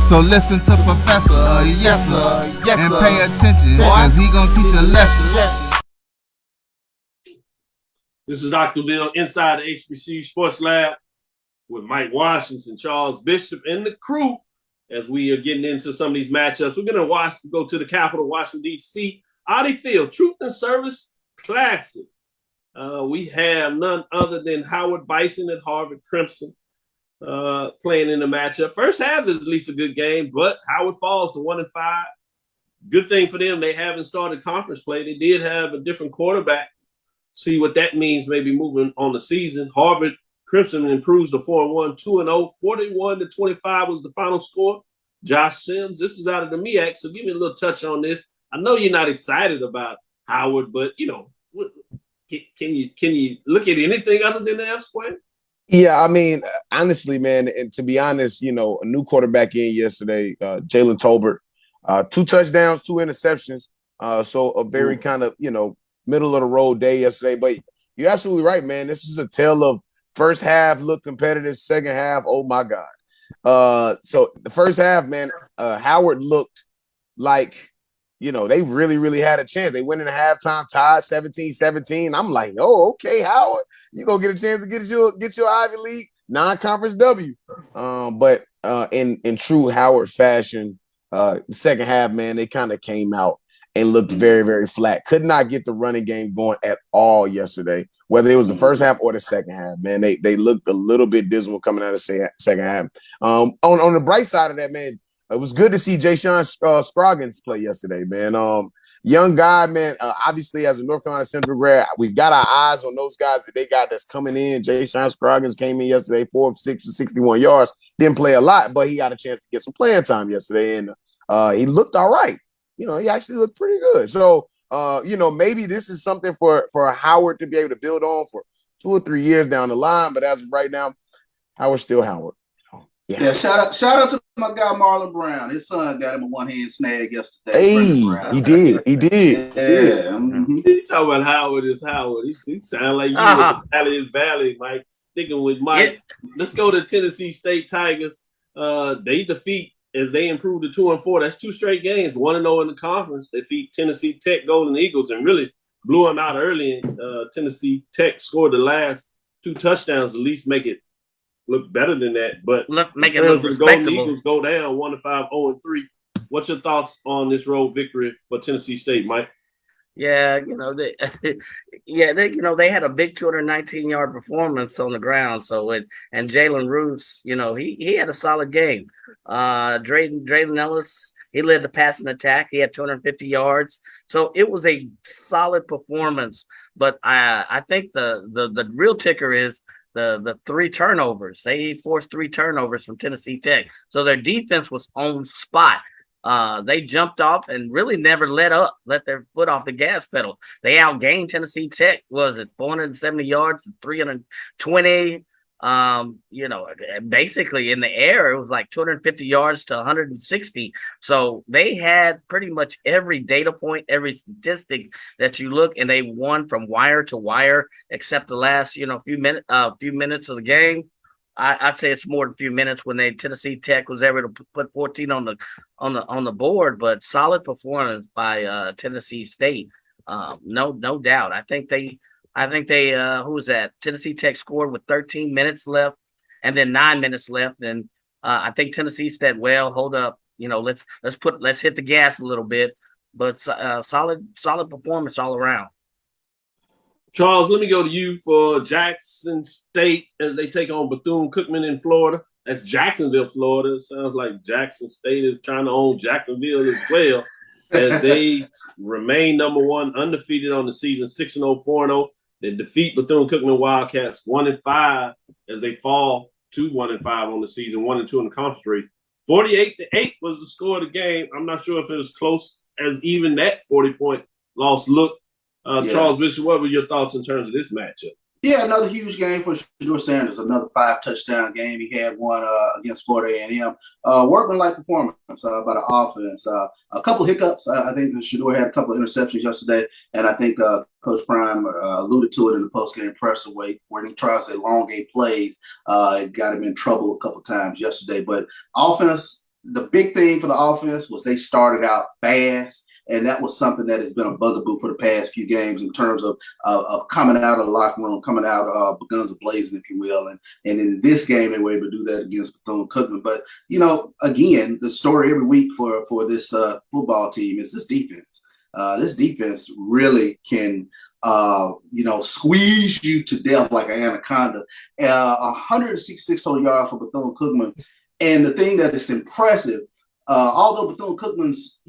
So listen to Professor, yes sir, and pay attention, cause he gon' teach a lesson. This is Dr. Bill inside the HBCU Sports Lab with Mike Washington, Charles Bishop, and the crew as we are getting into some of these matchups. We're going to go to the capital, Washington, D.C., Audi Field, Truth and Service Classic. We have none other than Howard Bison and Harvard Crimson playing in the matchup. First half is at least a good game, but Howard falls to 1-5. Good thing for them, they haven't started conference play. They did have a different quarterback. See what that means maybe moving on the season. Harvard Crimson improves to 4-1, 2-0, 41-25 was the final score. Josh Sims, this is out of the MEAC, so give me a little touch on this. I know you're not excited about Howard, but you know, can you look at anything other than the F square? Yeah, I mean, honestly, man, and to be honest, you know, a new quarterback in yesterday, Jalen Tolbert, 2 touchdowns, 2 interceptions. So a very kind of, you know, middle of the road day yesterday. But you're absolutely right, man. This is a tale of first half looked competitive, second half, oh my God. So the first half, man, Howard looked like, you know, they really, really had a chance. They went in the halftime, tied 17-17. I'm like, oh, okay, Howard, you gonna get a chance to get your Ivy League non-conference W. But in true Howard fashion, the second half, man, they kind of came out and looked very, very flat. Could not get the running game going at all yesterday, whether it was the first half or the second half. Man, they looked a little bit dismal coming out of the second half. On the bright side of that, man, it was good to see Jay Sean Scroggins play yesterday, man. Young guy, man. Obviously, as a North Carolina Central grad, we've got our eyes on those guys that they got that's coming in. Jay Sean Scroggins came in yesterday, 4 of 6 for 61 yards. Didn't play a lot, but he got a chance to get some playing time yesterday, and he looked all right. You know, he actually looked pretty good. So, you know, maybe this is something for Howard to be able to build on for 2 or 3 years down the line. But as of right now, Howard's still Howard. Yeah, shout out to my guy Marlon Brown. His son got him a one-hand snag yesterday. Hey, he did. Yeah. Mm-hmm. You talk about Howard is Howard. He sound like you with the Valley is Valley, Mike. Sticking with Mike. Let's go to Tennessee State Tigers. They defeat as they improve to 2-4. That's 2 straight games, 1-0 in the conference. They defeat Tennessee Tech Golden Eagles and really blew them out early. Tennessee Tech scored the last 2 touchdowns, at least make it look better than that, but make it look respectable. Golden Eagles go down 1-5, 0-3. What's your thoughts on this road victory for Tennessee State, Mike? Yeah, you know, they had a big 219-yard performance on the ground. So and Jalen Roos, you know, he had a solid game. Drayden Ellis, he led the passing attack. He had 250 yards. So it was a solid performance. But I think the real ticker is the 3 turnovers. They forced 3 turnovers from Tennessee Tech. So their defense was on spot. They jumped off and really never let their foot off the gas pedal. They outgained Tennessee Tech, 470 yards, 320. You know, basically in the air, it was like 250 yards to 160. So they had pretty much every data point, every statistic that you look, and they won from wire to wire, except the last, you know, few minutes of the game. I'd say it's more than a few minutes when Tennessee Tech was able to put 14 on the board, but solid performance by Tennessee State. No doubt. I think they who was that? Tennessee Tech scored with 13 minutes left and then 9 minutes left. And I think Tennessee said, well, hold up, you know, let's hit the gas a little bit, but solid performance all around. Charles, let me go to you for Jackson State as they take on Bethune-Cookman in Florida. That's Jacksonville, Florida. It sounds like Jackson State is trying to own Jacksonville as well as they remain number 1, undefeated on the season, 6-0, 4-0. They defeat Bethune-Cookman Wildcats 1-5 as they fall to 1-5 on the season, 1-2 in the conference race. 48-8 was the score of the game. I'm not sure if it was close as even that 40-point loss looked. Charles Bishop, what were your thoughts in terms of this matchup? Yeah, another huge game for Shedeur Sanders. Another 5-touchdown game. He had one against Florida A&M. Workmanlike performance by the offense. A couple hiccups. I think Shedeur had a couple of interceptions yesterday, and I think Coach Prime alluded to it in the post-game presser when he tries to elongate plays. It got him in trouble a couple of times yesterday. But offense, the big thing for the offense was they started out fast. And that was something that has been a bugaboo for the past few games in terms of coming out of the locker room, coming out guns a-blazing, if you will. And in this game, they were able to do that against Bethune-Cookman. But, again, the story every week for this football team is this defense. This defense really can, squeeze you to death like an anaconda. 166 total yards for Bethune-Cookman. And the thing that is impressive, although Bethune-Cookman's,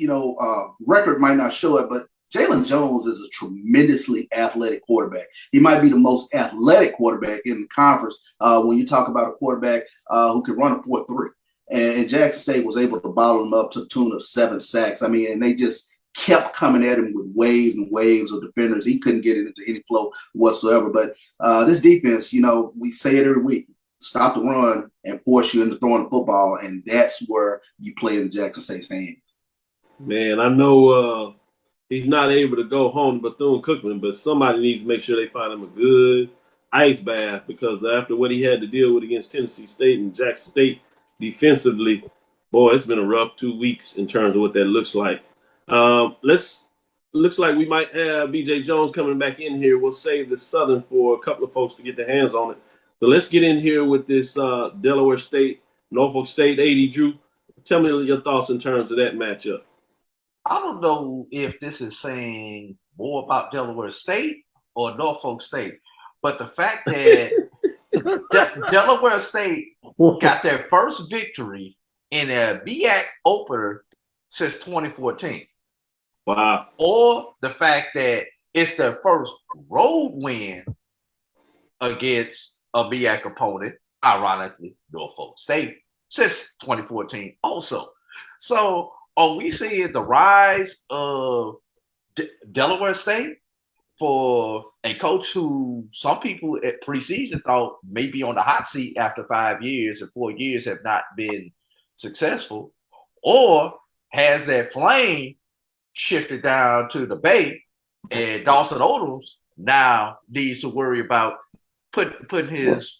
record might not show it, but Jalen Jones is a tremendously athletic quarterback. He might be the most athletic quarterback in the conference when you talk about a quarterback who can run a 4.3. And Jackson State was able to bottle him up to the tune of 7 sacks. I mean, and they just kept coming at him with waves and waves of defenders. He couldn't get it into any flow whatsoever. But this defense, we say it every week. Stop the run and force you into throwing the football, and that's where you play in Jackson State's hands. Man, I know he's not able to go home to Bethune-Cookman, but somebody needs to make sure they find him a good ice bath, because after what he had to deal with against Tennessee State and Jackson State defensively, boy, it's been a rough 2 weeks in terms of what that looks like. Looks like we might have B.J. Jones coming back in here. We'll save the Southern for a couple of folks to get their hands on it. So let's get in here with this Delaware State, Norfolk State. AD Drew, tell me your thoughts in terms of that matchup. I don't know if this is saying more about Delaware State or Norfolk State, but the fact that Delaware State got their first victory in a BIAC opener since 2014. Wow. Or the fact that it's their first road win against a BIAC opponent, ironically, Norfolk State, since 2014 also. So are we seeing the rise of Delaware State for a coach who some people at preseason thought may be on the hot seat after 5 years and 4 years have not been successful? Or has that flame shifted down to the Bay and Dawson Odoms now needs to worry about putting his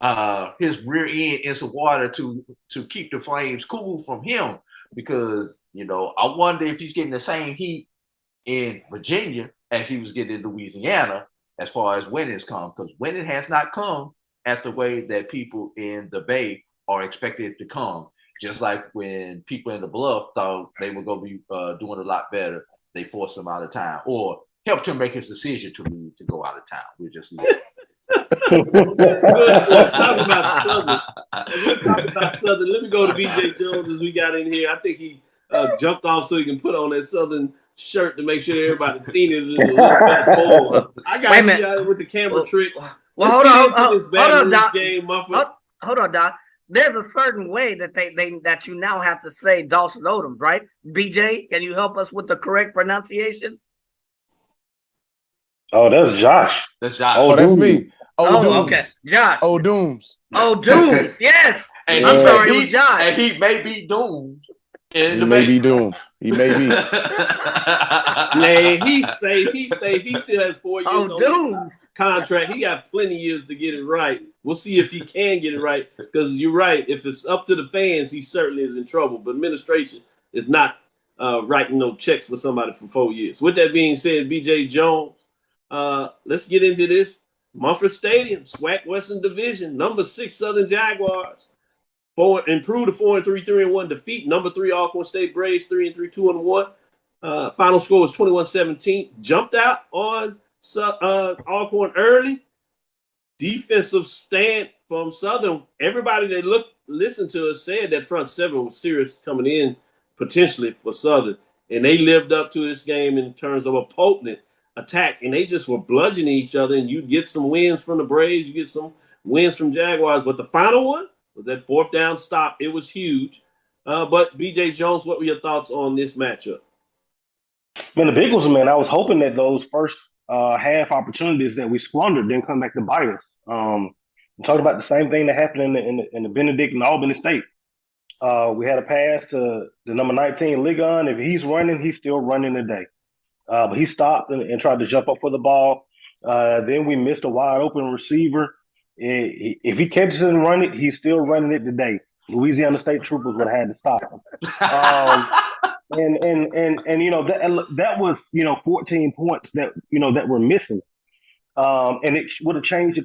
rear end in some water to keep the flames cool from him? Because, I wonder if he's getting the same heat in Virginia as he was getting in Louisiana as far as winnings come, because winning has not come at the way that people in the Bay are expected to come. Just like when people in the Bluff thought they were going to be doing a lot better, they forced him out of town or helped him make his decision to leave to go out of town. We're just Talking about Southern. Let me go to B.J. Jones as we got in here. I think he jumped off so he can put on that Southern shirt to make sure everybody seen it. I got you out with the camera tricks. Well, hold on, Doc. Hold on, Doc. There's a certain way that that you now have to say Dawson Odoms, right? BJ, can you help us with the correct pronunciation? Oh, that's Josh. That's Josh. Oh, that's me. Oh, okay. Josh. Dooms. Dooms. Yes. And I'm sorry, it was Josh. And he may be doomed. He may be doomed. He may be. Nah, he still has 4 years on contract. He got plenty of years to get it right. We'll see if he can get it right, because you're right. If it's up to the fans, he certainly is in trouble. But administration is not writing no checks for somebody for 4 years. With that being said, B.J. Jones, let's get into this. Mumford Stadium, SWAC Western Division, number 6 Southern Jaguars. Improved to 4-3, 3-1 defeat. Number 3 Alcorn State Braves, 3-3, 2-1. Final score was 21-17. Jumped out on Alcorn early. Defensive stand from Southern. Everybody that listened to us said that front seven was serious coming in potentially for Southern, and they lived up to this game in terms of a potent attack, and they just were bludgeoning each other. And you get some wins from the Braves, you get some wins from Jaguars, but the final one was that 4th down stop. It was huge. But B.J. Jones, what were your thoughts on this matchup? Man, the big ones, man, I was hoping that those first half opportunities that we squandered didn't come back to bite us. I'm talking about the same thing that happened in the Benedict and Albany State. We had a pass to the number 19 Ligon. If he's running, he's still running today. But he stopped and tried to jump up for the ball. Then we missed a wide open receiver. If he catches it and run it, he's still running it today. Louisiana State Troopers would have had to stop him. And you know that was 14 points that that we're missing. And it would have changed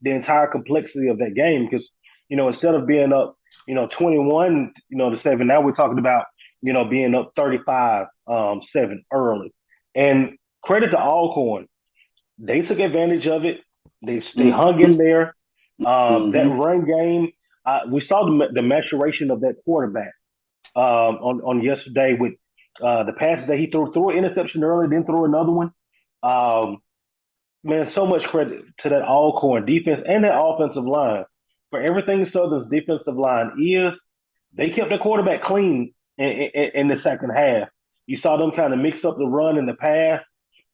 the entire complexity of that game because instead of being up 21 to 7, now we're talking about being up 35-7 early. And credit to Alcorn, they took advantage of it. They hung in there. That run game, we saw the maturation of that quarterback on yesterday with the passes that he threw an interception early, then threw another one. Man, so much credit to that Alcorn defense and that offensive line. For everything Southern's defensive line is, they kept the quarterback clean in the second half. You saw them kind of mix up the run and the pass.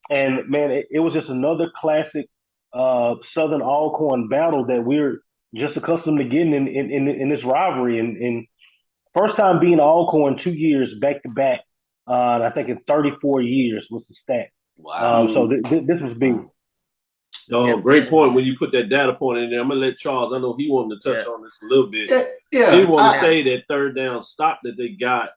And, man, it was just another classic Southern Alcorn battle that we're just accustomed to getting in this rivalry. And first time being Alcorn 2 years back-to-back, I think in 34 years was the stat. Wow. So this was big. Oh, great point when you put that data point in there. I'm going to let Charles, I know he wanted to touch on this a little bit. He wanted to say that third down stop that they got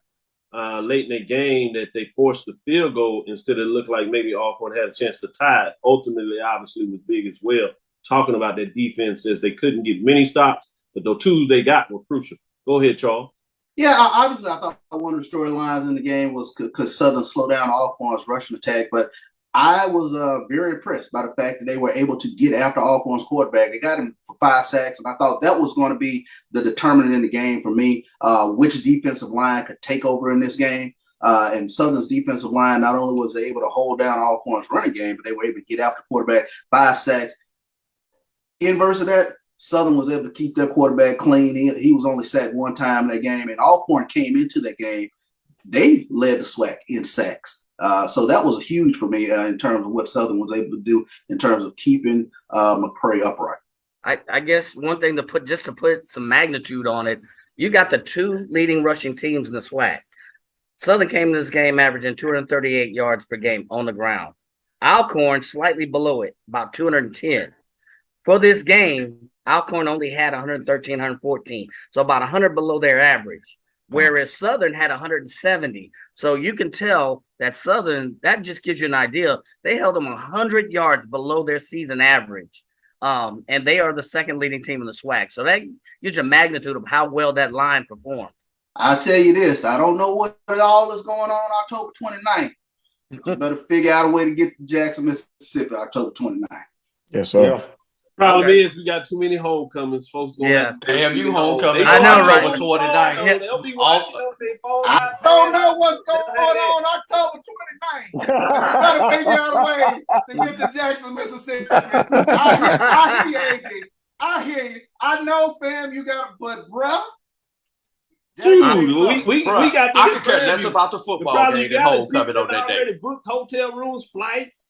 late in the game, that they forced the field goal instead of look like maybe Alcorn had a chance to tie it. Ultimately, obviously, was big as well. Talking about that defense as they couldn't get many stops, but the twos they got were crucial. Go ahead, Charles. Yeah, obviously, I thought one of the storylines in the game was because Southern slowed down Alcorn's rushing attack, but I was very impressed by the fact that they were able to get after Alcorn's quarterback. They got him for 5 sacks, and I thought that was going to be the determinant in the game for me, which defensive line could take over in this game. And Southern's defensive line not only was they able to hold down Alcorn's running game, but they were able to get after quarterback, 5 sacks. Inverse of that, Southern was able to keep their quarterback clean. He was only sacked one time in that game, and Alcorn came into that game. They led the SWAC in sacks. So that was huge for me in terms of what Southern was able to do in terms of keeping McCray upright. I guess one thing to put some magnitude on it, you got the 2 leading rushing teams in the SWAC. Southern came in this game averaging 238 yards per game on the ground. Alcorn slightly below it, about 210. For this game, Alcorn only had 113, 114, so about 100 below their average. Whereas Southern had 170. So you can tell that Southern, that just gives you an idea. They held them 100 yards below their season average. And they are the second leading team in the SWAC. So that gives you a magnitude of how well that line performed. I'll tell you this. I don't know what all is going on October 29th. You better figure out a way to get to Jackson, Mississippi, October 29th. Yes, sir. Yeah. Problem is we got too many homecomings. Folks going damn you homecoming. I know, right? October 29th. They'll be watching on their phone. I don't know what's going on October 29th. You better figure out a way to get to Jackson, Mississippi. I hear you, AJ. I hear you. I know, fam, you got, but bruh. Dude, we got. I could care less about the football game than homecoming on that day. Already booked hotel rooms, flights.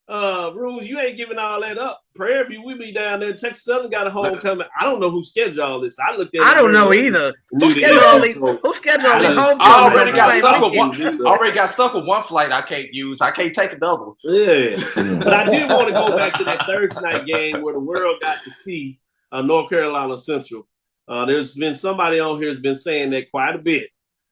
Rules, you ain't giving all that up. Prairie View, we be down there. Texas Southern got a homecoming. I don't know who scheduled all this. I looked at. I don't know either. Who scheduled all these homecomings? I already got stuck with one flight I can't use. I can't take another one. Yeah, but I did want to go back to that Thursday night game where the world got to see North Carolina Central. There's been somebody on here has been saying that quite a bit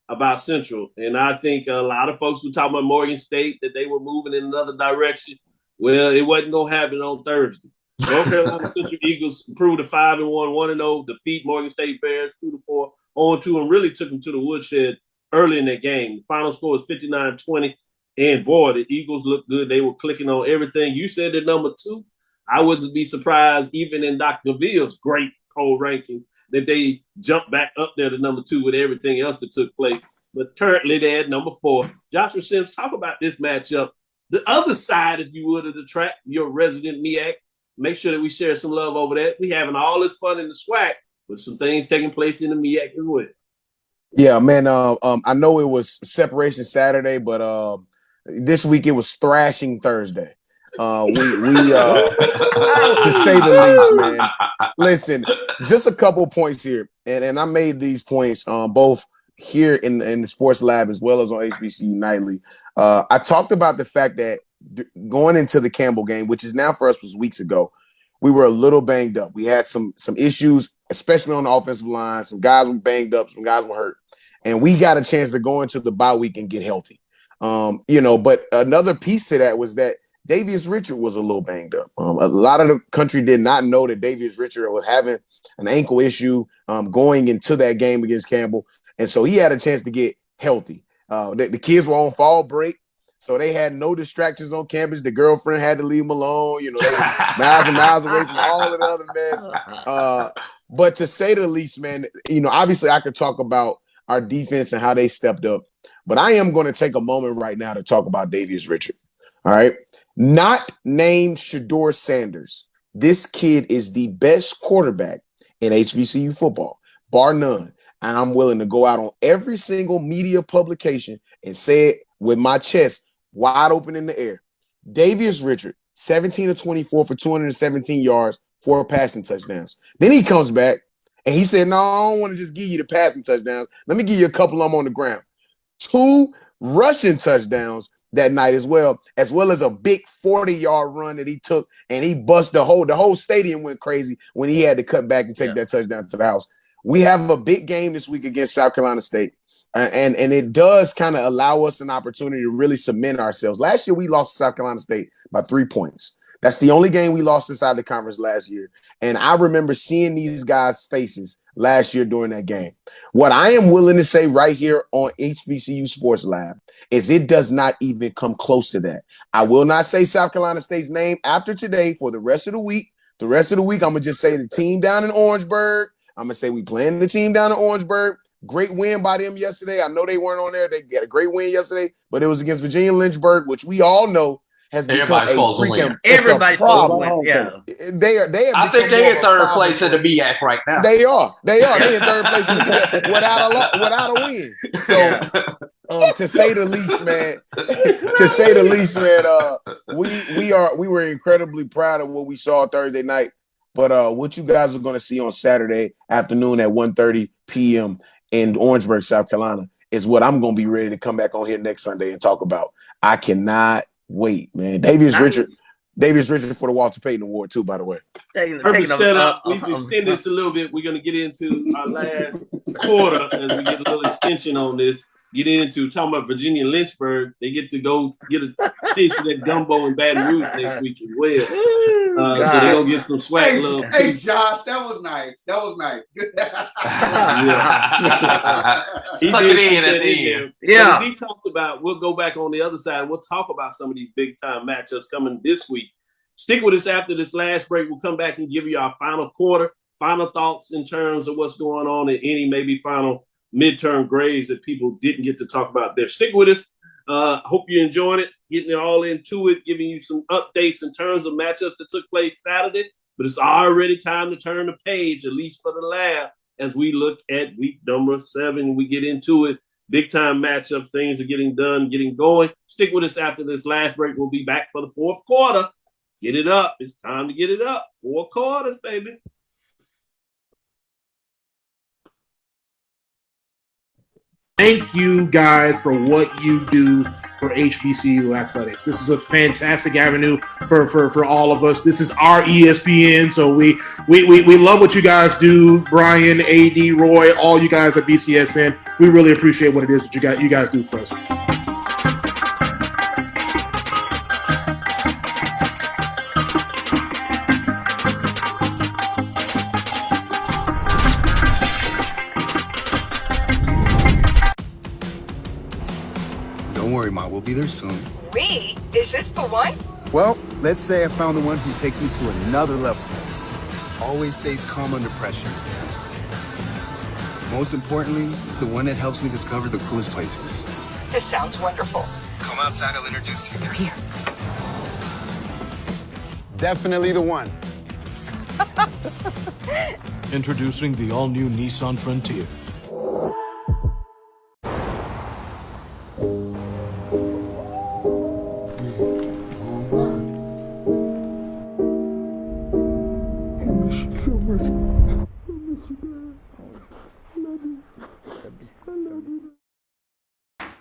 about Central, and I think a lot of folks were talking about Morgan State that they were moving in another direction. Well, it wasn't going to happen on Thursday. North Carolina Central Eagles improved to 5-1, 1-0, defeat Morgan State Bears 2-4, 0-2, and really took them to the woodshed early in that game. The final score was 59-20, and boy, the Eagles looked good. They were clicking on everything. You said they're number 2. I wouldn't be surprised, even in Dr. Cavill's great poll rankings, that they jumped back up there to number 2 with everything else that took place. But currently they're at number 4. Joshua Sims, talk about this matchup. The other side, if you would, of the track, your resident MEAC. Make sure that we share some love over that. We having all this fun in the SWAC, but some things taking place in the MEAC as well. Yeah, man. I know it was Separation Saturday, but this week it was Thrashing Thursday. To say the least, man. Listen, just a couple points here, and I made these points both here in the sports lab as well as on HBCU Nightly. I talked about the fact that going into the Campbell game, which is now for us was weeks ago, we were a little banged up. We had some issues, especially on the offensive line. Some guys were banged up, some guys were hurt, and we got a chance to go into the bye week and get healthy. But another piece to that was that Davius Richard was a little banged up. A lot of the country did not know that Davius Richard was having an ankle issue going into that game against Campbell. And so he had a chance to get healthy. The kids were on fall break, so they had no distractions on campus. The girlfriend had to leave them alone. They were miles and miles away from all of the other mess. But to say the least, man, obviously I could talk about our defense and how they stepped up. But I am going to take a moment right now to talk about Davius Richard. All right. Not named Shedeur Sanders. This kid is the best quarterback in HBCU football, bar none. And I'm willing to go out on every single media publication and say it with my chest wide open in the air. Davius Richard, 17 of 24 for 217 yards, 4 passing touchdowns. Then he comes back and he said, no, I don't want to just give you the passing touchdowns. Let me give you a couple of them on the ground. 2 rushing touchdowns that night as well as a big 40-yard run that he took, and he bust the whole stadium went crazy when he had to cut back and take that touchdown to the house. We have a big game this week against South Carolina State, and it does kind of allow us an opportunity to really cement ourselves. Last year, we lost to South Carolina State by 3 points. That's the only game we lost inside the conference last year. And I remember seeing these guys' faces last year during that game. What I am willing to say right here on HBCU Sports Lab is it does not even come close to that. I will not say South Carolina State's name after today for the rest of the week. The rest of the week, I'm going to just say the team down in Orangeburg. I'm going to say we playing the team down in Orangeburg. Great win by them yesterday. I know they weren't on there. They got a great win yesterday, but it was against Virginia Lynchburg, which we all know has become a freaking everybody's supposed to win. Yeah, I think they're in third place in the MEAC right now. They are. They in third place in the MEAC without a win. So to say the least, man, we were incredibly proud of what we saw Thursday night. But what you guys are going to see on Saturday afternoon at 1:30 p.m. in Orangeburg, South Carolina, is what I'm going to be ready to come back on here next Sunday and talk about. I cannot wait, man. Davius Richard for the Walter Payton Award too, by the way. Perfect setup. We've extended this a little bit. We're going to get into our last quarter as we get a little extension on this. Get into talking about Virginia Lynchburg. They get to go get a taste of that gumbo in Baton Rouge next week as well. So they're going to get some swag love. Hey, Josh, that was nice. Stuck it in at the end. Yeah. He talked about, we'll go back on the other side and we'll talk about some of these big-time matchups coming this week. Stick with us after this last break. We'll come back and give you our final quarter, final thoughts in terms of what's going on and any maybe final midterm grades that people didn't get to talk about there. Stick with us. Hope you're enjoying it, getting it all into it, giving you some updates in terms of matchups that took place Saturday. But it's already time to turn the page, at least for the lab, as we look at week number 7. We get into it. Big time matchup. Things are getting done, getting going. Stick with us after this last break. We'll be back for the fourth quarter. Get it up. It's time to get it up. 4 quarters, baby. Thank you guys for what you do for HBCU athletics. This is a fantastic avenue for all of us. This is our ESPN, so we love what you guys do. Brian, AD, Roy, all you guys at BCSN. We really appreciate what it is that you guys do for us. Don't worry, Ma. We'll be there soon. We? Is this the one? Well, let's say I found the one who takes me to another level. Always stays calm under pressure. Most importantly, the one that helps me discover the coolest places. This sounds wonderful. Come outside, I'll introduce you. They're here. Definitely the one. Introducing the all-new Nissan Frontier.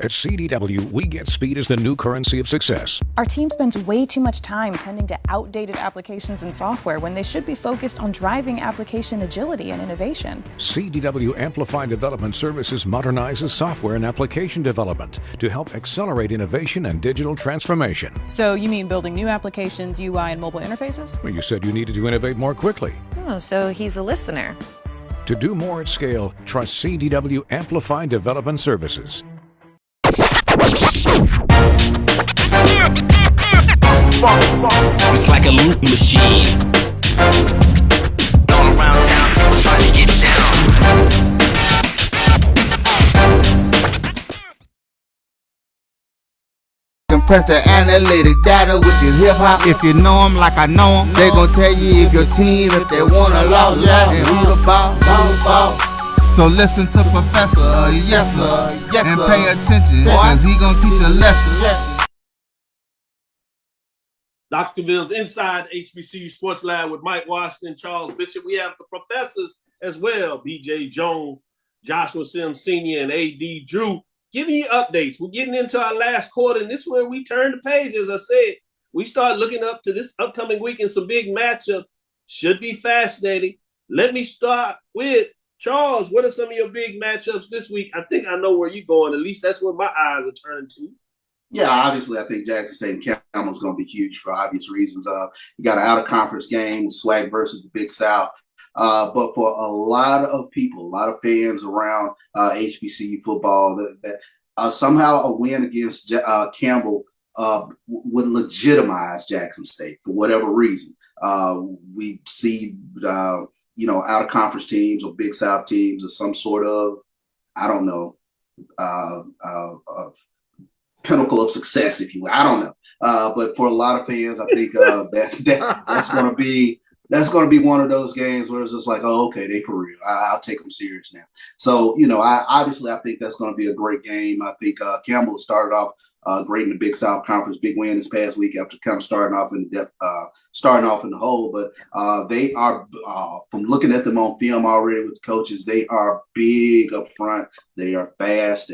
At CDW, we get speed as the new currency of success. Our team spends way too much time tending to outdated applications and software when they should be focused on driving application agility and innovation. CDW Amplify Development Services modernizes software and application development to help accelerate innovation and digital transformation. So you mean building new applications, UI, and mobile interfaces? Well, you said you needed to innovate more quickly. Oh, so he's a listener. To do more at scale, trust CDW Amplify Development Services. It's like a loop machine. All around town, trying to get down. Compress the analytic data with your hip hop. If you know them like I know them, they gon' tell you if your team, if they wanna lose, and who the ball. So listen to Professor, yes sir, and pay attention, cause he gon' teach a lesson. Dr. Cavil's inside HBCU Sports Lab with Mike Washington, Charles Bishop. We have the professors as well, BJ Jones, Joshua Sims Sr., and AD Drew, giving you updates. We're getting into our last quarter, and this is where we turn the page. As I said, we start looking up to this upcoming week and some big matchups. Should be fascinating. Let me start with Charles. What are some of your big matchups this week? I think I know where you're going. At least that's where my eyes are turning to. Yeah, obviously, I think Jackson State and Campbell is going to be huge for obvious reasons. You got an out-of-conference game, SWAC versus the Big South. But for a lot of people, a lot of fans around HBCU football, that somehow a win against Campbell would legitimize Jackson State for whatever reason. We see, out-of-conference teams or Big South teams as some sort of, I don't know, pinnacle of success, if you will. I don't know. But for a lot of fans, I think that's going to be one of those games where it's just like, oh, okay, they for real. I'll take them serious now. So, I think that's going to be a great game. I think Campbell started off great in the Big South Conference, big win this past week after kind of starting off in the hole. But they are, from looking at them on film already with the coaches, they are big up front. They are fast,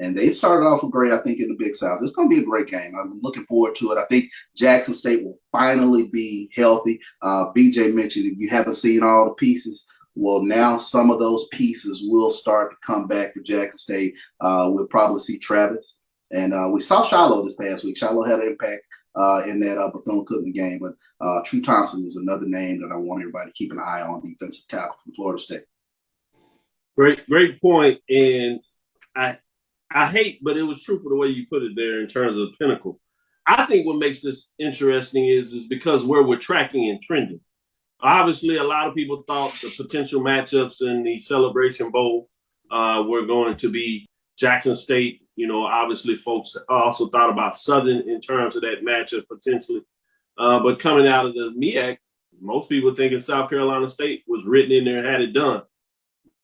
and they started off great, I think, in the Big South. It's going to be a great game. I'm looking forward to it. I think Jackson State will finally be healthy. BJ mentioned if you haven't seen all the pieces, well, now some of those pieces will start to come back for Jackson State. We'll probably see Travis. And we saw Shiloh this past week. Shiloh had an impact in that Bethune-Cookman game. But True Thompson is another name that I want everybody to keep an eye on, defensive tackle from Florida State. Great point. And I hate, but it was true for the way you put it there in terms of pinnacle. I think what makes this interesting is because where we're tracking and trending. Obviously, a lot of people thought the potential matchups in the Celebration Bowl were going to be Jackson State. Obviously, folks also thought about Southern in terms of that matchup potentially. But coming out of the MEAC, most people thinking South Carolina State was written in there and had it done.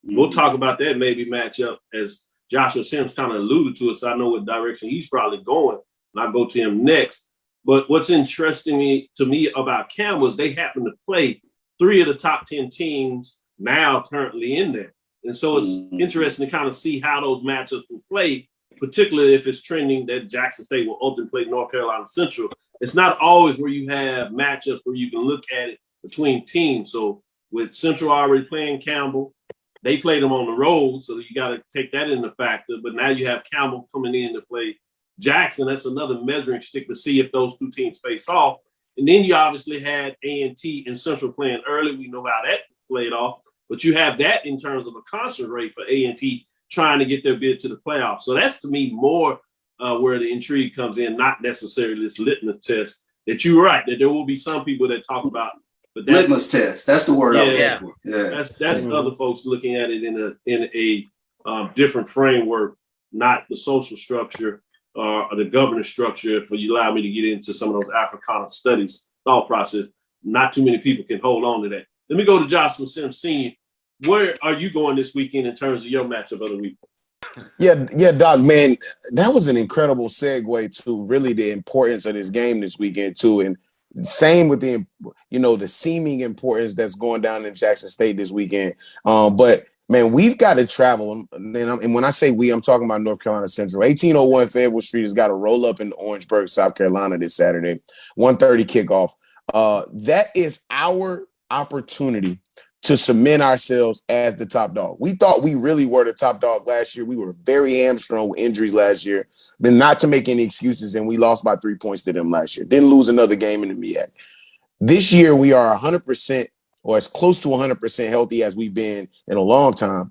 We'll talk about that maybe matchup as Joshua Sims kind of alluded to it, so I know what direction he's probably going, and I'll go to him next. But what's interesting to me about Campbell is they happen to play 3 of the top 10 teams now currently in there. And so it's interesting to kind of see how those matchups will play, particularly if it's trending that Jackson State will ultimately play North Carolina Central. It's not always where you have matchups where you can look at it between teams. So with Central already playing Campbell, they played them on the road, so you got to take that into factor. But now you have Campbell coming in to play Jackson. That's another measuring stick to see if those two teams face off. And then you obviously had A&T and Central playing early. We know how that played off. But you have that in terms of a concert rate for A&T trying to get their bid to the playoffs. So that's, to me, more where the intrigue comes in, not necessarily this litmus test. That you're right, that there will be some people that talk about. But that's, litmus test. That's the word I was looking for. Yeah. That's other folks looking at it in a different framework, not the social structure or the governance structure. If you allow me to get into some of those Africana studies thought process, not too many people can hold on to that. Let me go to Joshua Sims Sr. Where are you going this weekend in terms of your matchup of the week? Yeah, Doc, man, that was an incredible segue to really the importance of this game this weekend too, and same with the seeming importance that's going down in Jackson State this weekend. But Man, we've got to travel. And when I say we, I'm talking about North Carolina Central. 1801 Fayetteville Street has got to roll up in Orangeburg, South Carolina this Saturday, 1:30 kickoff. That is our opportunity to cement ourselves as the top dog. We thought we really were the top dog last year. We were very hamstrung with injuries last year, but not to make any excuses, and we lost by 3 points to them last year. Didn't lose another game in the MEAC. This year, we are 100% or as close to 100% healthy as we've been in a long time.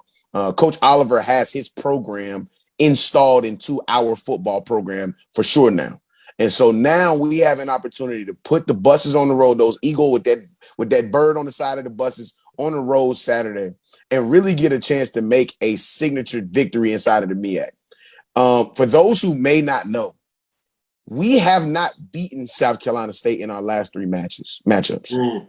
Coach Oliver has his program installed into our football program for sure now. And so now we have an opportunity to put the buses on the road, those eagle with that bird on the side of the buses on the road Saturday, and really get a chance to make a signature victory inside of the MEAC. For those who may not know, we have not beaten South Carolina State in our last 3 matchups.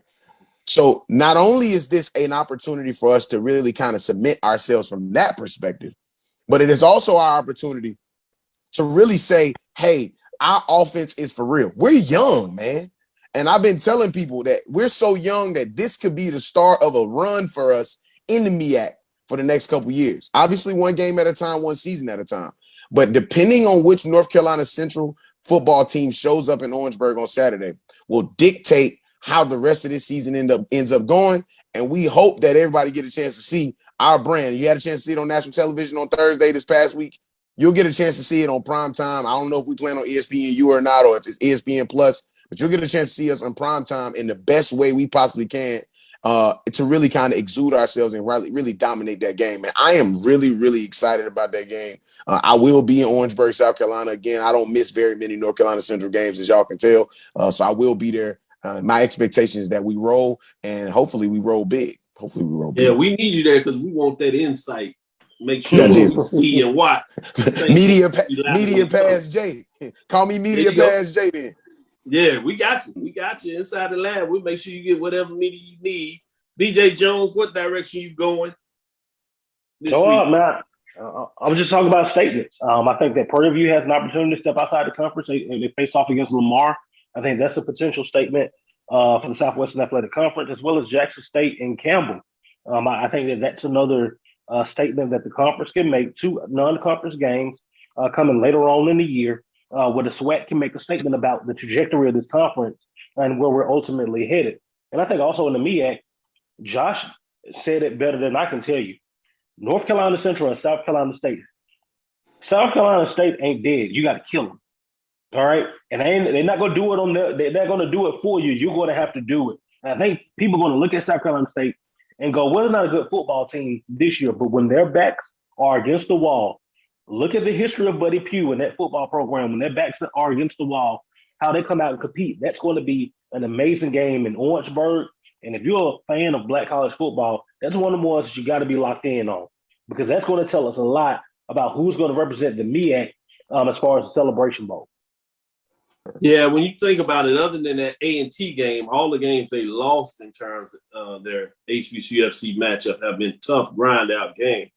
So not only is this an opportunity for us to really kind of submit ourselves from that perspective, but it is also our opportunity to really say, hey, our offense is for real. We're young, man. And I've been telling people that we're so young that this could be the start of a run for us in the MEAC for the next couple years. Obviously, one game at a time, one season at a time. But depending on which North Carolina Central football team shows up in Orangeburg on Saturday will dictate how the rest of this season ends up going. And we hope that everybody get a chance to see our brand. You had a chance to see it on national television on Thursday this past week. You'll get a chance to see it on prime time. I don't know if we plan on ESPNU or not, or if it's ESPN Plus, but you'll get a chance to see us on prime time in the best way we possibly can to really kind of exude ourselves and really dominate that game. And I am really, really excited about that game. I will be in Orangeburg, South Carolina. Again, I don't miss very many North Carolina Central games, as y'all can tell. So I will be there. My expectation is that we roll, and hopefully we roll big. Yeah, we need you there because we want that insight. Make sure we see and watch. Media Pass J. Call me Media Pass J then. Yeah, we got you. We got you inside the lab. We'll make sure you get whatever media you need. BJ Jones, what direction you going this week? Man. I was just talking about statements. I think that Prairie View has an opportunity to step outside the conference. They face off against Lamar. I think that's a potential statement for the Southwestern Athletic Conference, as well as Jackson State and Campbell. I think that's another statement that the conference can make. 2 non-conference games coming later on in the year, where the SWAC can make a statement about the trajectory of this conference and where we're ultimately headed. And I think also in the MEAC, Josh said it better than I can tell you. North Carolina Central and South Carolina State. South Carolina State ain't dead. You got to kill them. All right, and they're not going to do it they're not going to do it for you. You're going to have to do it. And I think people are going to look at South Carolina State and go, well, they're not a good football team this year. But when their backs are against the wall, look at the history of Buddy Pugh and that football program. When their backs are against the wall, how they come out and compete. That's going to be an amazing game in Orangeburg. And if you're a fan of black college football, that's one of the ones that you got to be locked in on, because that's going to tell us a lot about who's going to represent the MEAC as far as the Celebration Bowl. Yeah, when you think about it, other than that A&T game, all the games they lost in terms of their HBCUFC matchup have been tough, grind-out games.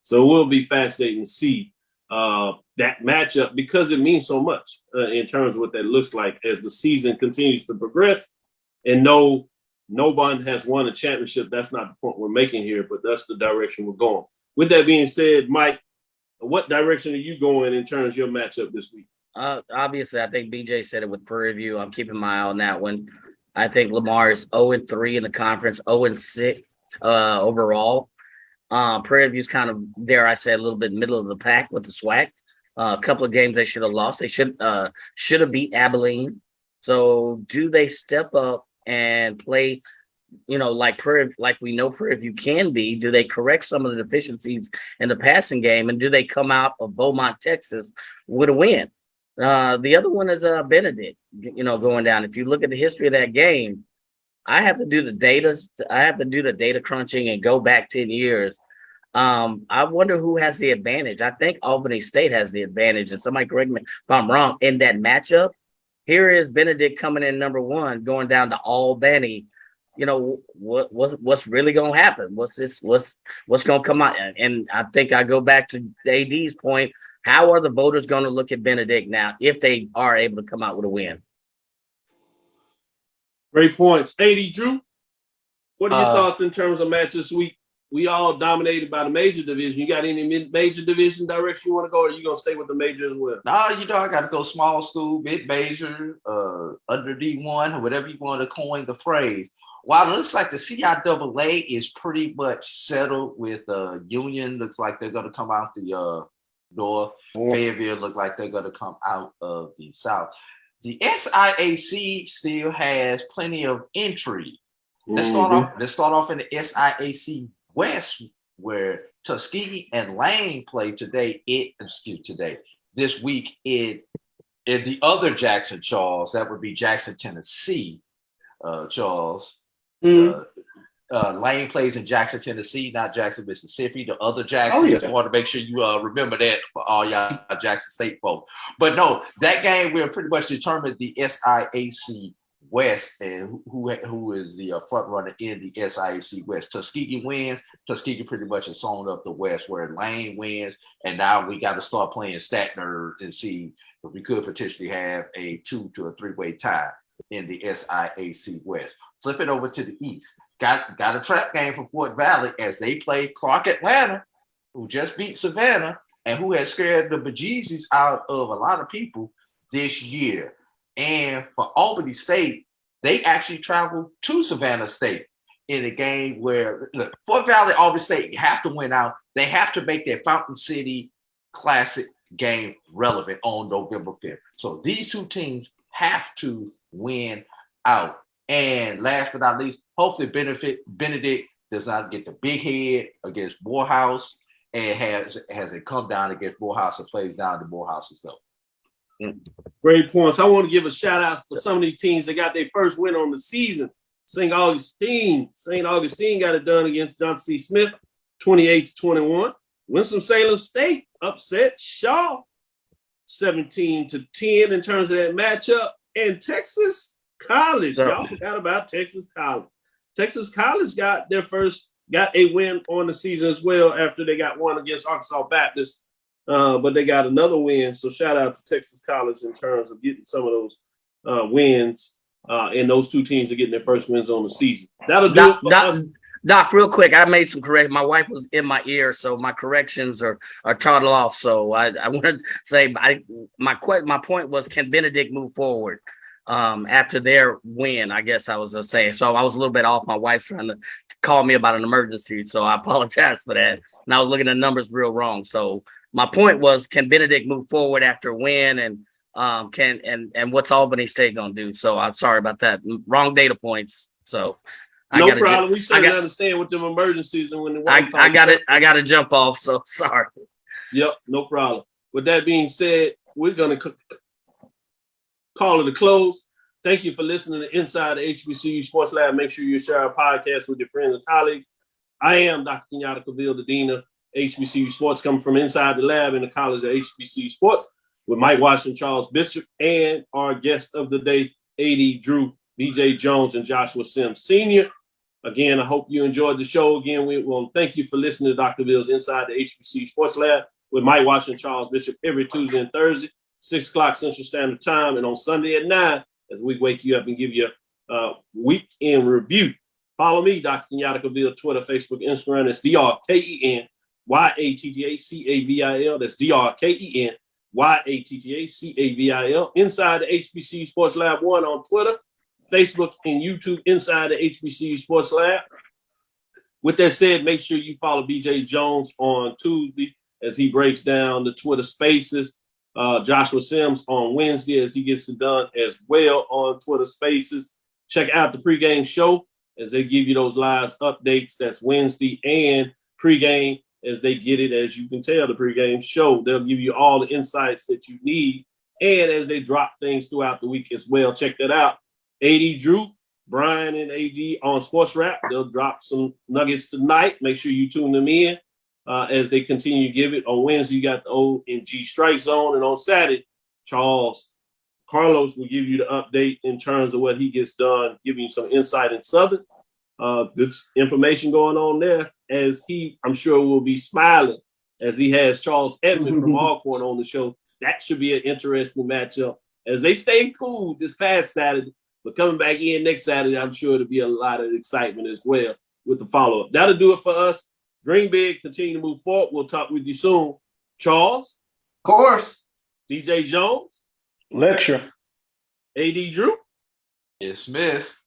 So it will be fascinating to see that matchup because it means so much in terms of what that looks like as the season continues to progress. And no one has won a championship. That's not the point we're making here, but that's the direction we're going. With that being said, Mike, what direction are you going in terms of your matchup this week? Obviously, I think BJ said it with Prairie View. I'm keeping my eye on that one. I think Lamar is 0-3 in the conference, 0-6 overall. Prairie View's kind of, dare I say, a little bit middle of the pack with the SWAC. A couple of games they should have lost. They should have beat Abilene. So do they step up and play, like we know Prairie View can be? Do they correct some of the deficiencies in the passing game? And do they come out of Beaumont, Texas with a win? The other one is Benedict, going down. If you look at the history of that game, I have to do the data crunching and go back 10 years. I wonder who has the advantage. I think Albany State has the advantage, and somebody correct me if I'm wrong, in that matchup. Here is Benedict coming in number 1, going down to Albany. What's really going to happen? What's going to come out? And I think I go back to AD's point. How are the voters going to look at Benedict now if they are able to come out with a win? Great points. AD Drew, what are your thoughts in terms of match this week? we all dominated by the major division. You got any major division direction you want to go, or are you gonna stay with the major as well? No, I got to go small school, mid major, under D1, or whatever you want to coin the phrase. While it looks like the CIAA is pretty much settled with Union, looks like they're going to come out the north. Fayetteville look like they're going to come out of the south. The SIAC still has plenty of intrigue. Let's start off in the SIAC West, where Tuskegee and Lane play today. This week in the other Jackson, Charles. That would be Jackson, Tennessee, Charles. Lane plays in Jackson, Tennessee, not Jackson, Mississippi. The other Jackson. Just want to make sure you remember that for all y'all Jackson State folks. But no, that game will pretty much determine the SIAC West and who is the front runner in the SIAC West. Tuskegee wins. Tuskegee pretty much has sewn up the West, where Lane wins, and now we got to start playing stat nerd and see if we could potentially have a 2 to a 3-way tie in the SIAC West. Flip it over to the East. Got a trap game for Fort Valley as they play Clark Atlanta, who just beat Savannah and who has scared the bejesus out of a lot of people this year. And for Albany State, they actually traveled to Savannah State in a game where Fort Valley, Albany State have to win out. They have to make their Fountain City Classic game relevant on November 5th. So these two teams have to win out. And last but not least, hopefully Benedict does not get the big head against Morehouse and has it come down against Morehouse and plays down to Morehouse's stuff. Great points. I want to give a shout out for some of these teams that got their first win on the season. St. Augustine got it done against Johnson C. Smith, 28-21. Winston-Salem State upset Shaw, 17-10 in terms of that matchup. And Texas College, y'all forgot about Texas College. Texas College got a win on the season as well after they got one against Arkansas Baptist. But they got another win. So shout out to Texas College in terms of getting some of those wins. And those two teams are getting their first wins on the season. That'll do it for us. Doc, real quick, I made some corrections. My wife was in my ear, so my corrections are toddled off. So I want to say my point was, can Benedict move forward after their win? I guess I was saying. So I was a little bit off. My wife's trying to call me about an emergency, so I apologize for that. And I was looking at numbers real wrong. So my point was, can Benedict move forward after a win, and what's Albany State gonna do? So I'm sorry about that. Wrong data points. So no problem. We certainly understand with them emergencies and when the I got to jump off. So sorry. Yep, no problem. With that being said, we're gonna call it a close. Thank you for listening to Inside the HBCU Sports Lab. Make sure you share our podcast with your friends and colleagues. I am Dr. Kenyatta Cavil, the Dean of HBCU Sports, coming from inside the lab in the College of HBCU Sports with Mike Washington, Charles Bishop, and our guest of the day, AD Drew, BJ Jones, and Joshua Sims Sr. Again, I hope you enjoyed the show. Again, we want to thank you for listening to Dr. Bill's Inside the HBCU Sports Lab with Mike Washington, Charles Bishop, every Tuesday and Thursday, 6 o'clock Central Standard Time, and on Sunday at 9, as we wake you up and give you a week in review. Follow me, Dr. Kenyatta Cavil, Twitter, Facebook, Instagram. That's DRKENYATTA CAVIL. That's DRKENYATTA CAVIL. Inside the HBCU Sports Lab 1 on Twitter, Facebook, and YouTube, Inside the HBCU Sports Lab. With that said, make sure you follow BJ Jones on Tuesday as he breaks down the Twitter Spaces. Joshua Sims on Wednesday as he gets it done as well on Twitter Spaces. Check out the pregame show as they give you those live updates. That's Wednesday, and pregame as they get it. As you can tell, the pregame show, they'll give you all the insights that you need. And as they drop things throughout the week as well, check that out. AD Drew, Brian, and AD on Sports Rap. They'll drop some nuggets tonight. Make sure you tune them in as they continue to give it. On Wednesday, you got the O&G Strike Zone. And on Saturday, Carlos will give you the update in terms of what he gets done, giving you some insight in Southern. Good information going on there, as he, I'm sure, will be smiling as he has Charles Edmond from Alcorn on the show. That should be an interesting matchup as they stay cool this past Saturday. But coming back in next Saturday, I'm sure it'll be a lot of excitement as well with the follow-up. That'll do it for us. Dream big, continue to move forward. We'll talk with you soon. Charles. Of course. DJ Jones. Lecture. AD Drew. Dismiss.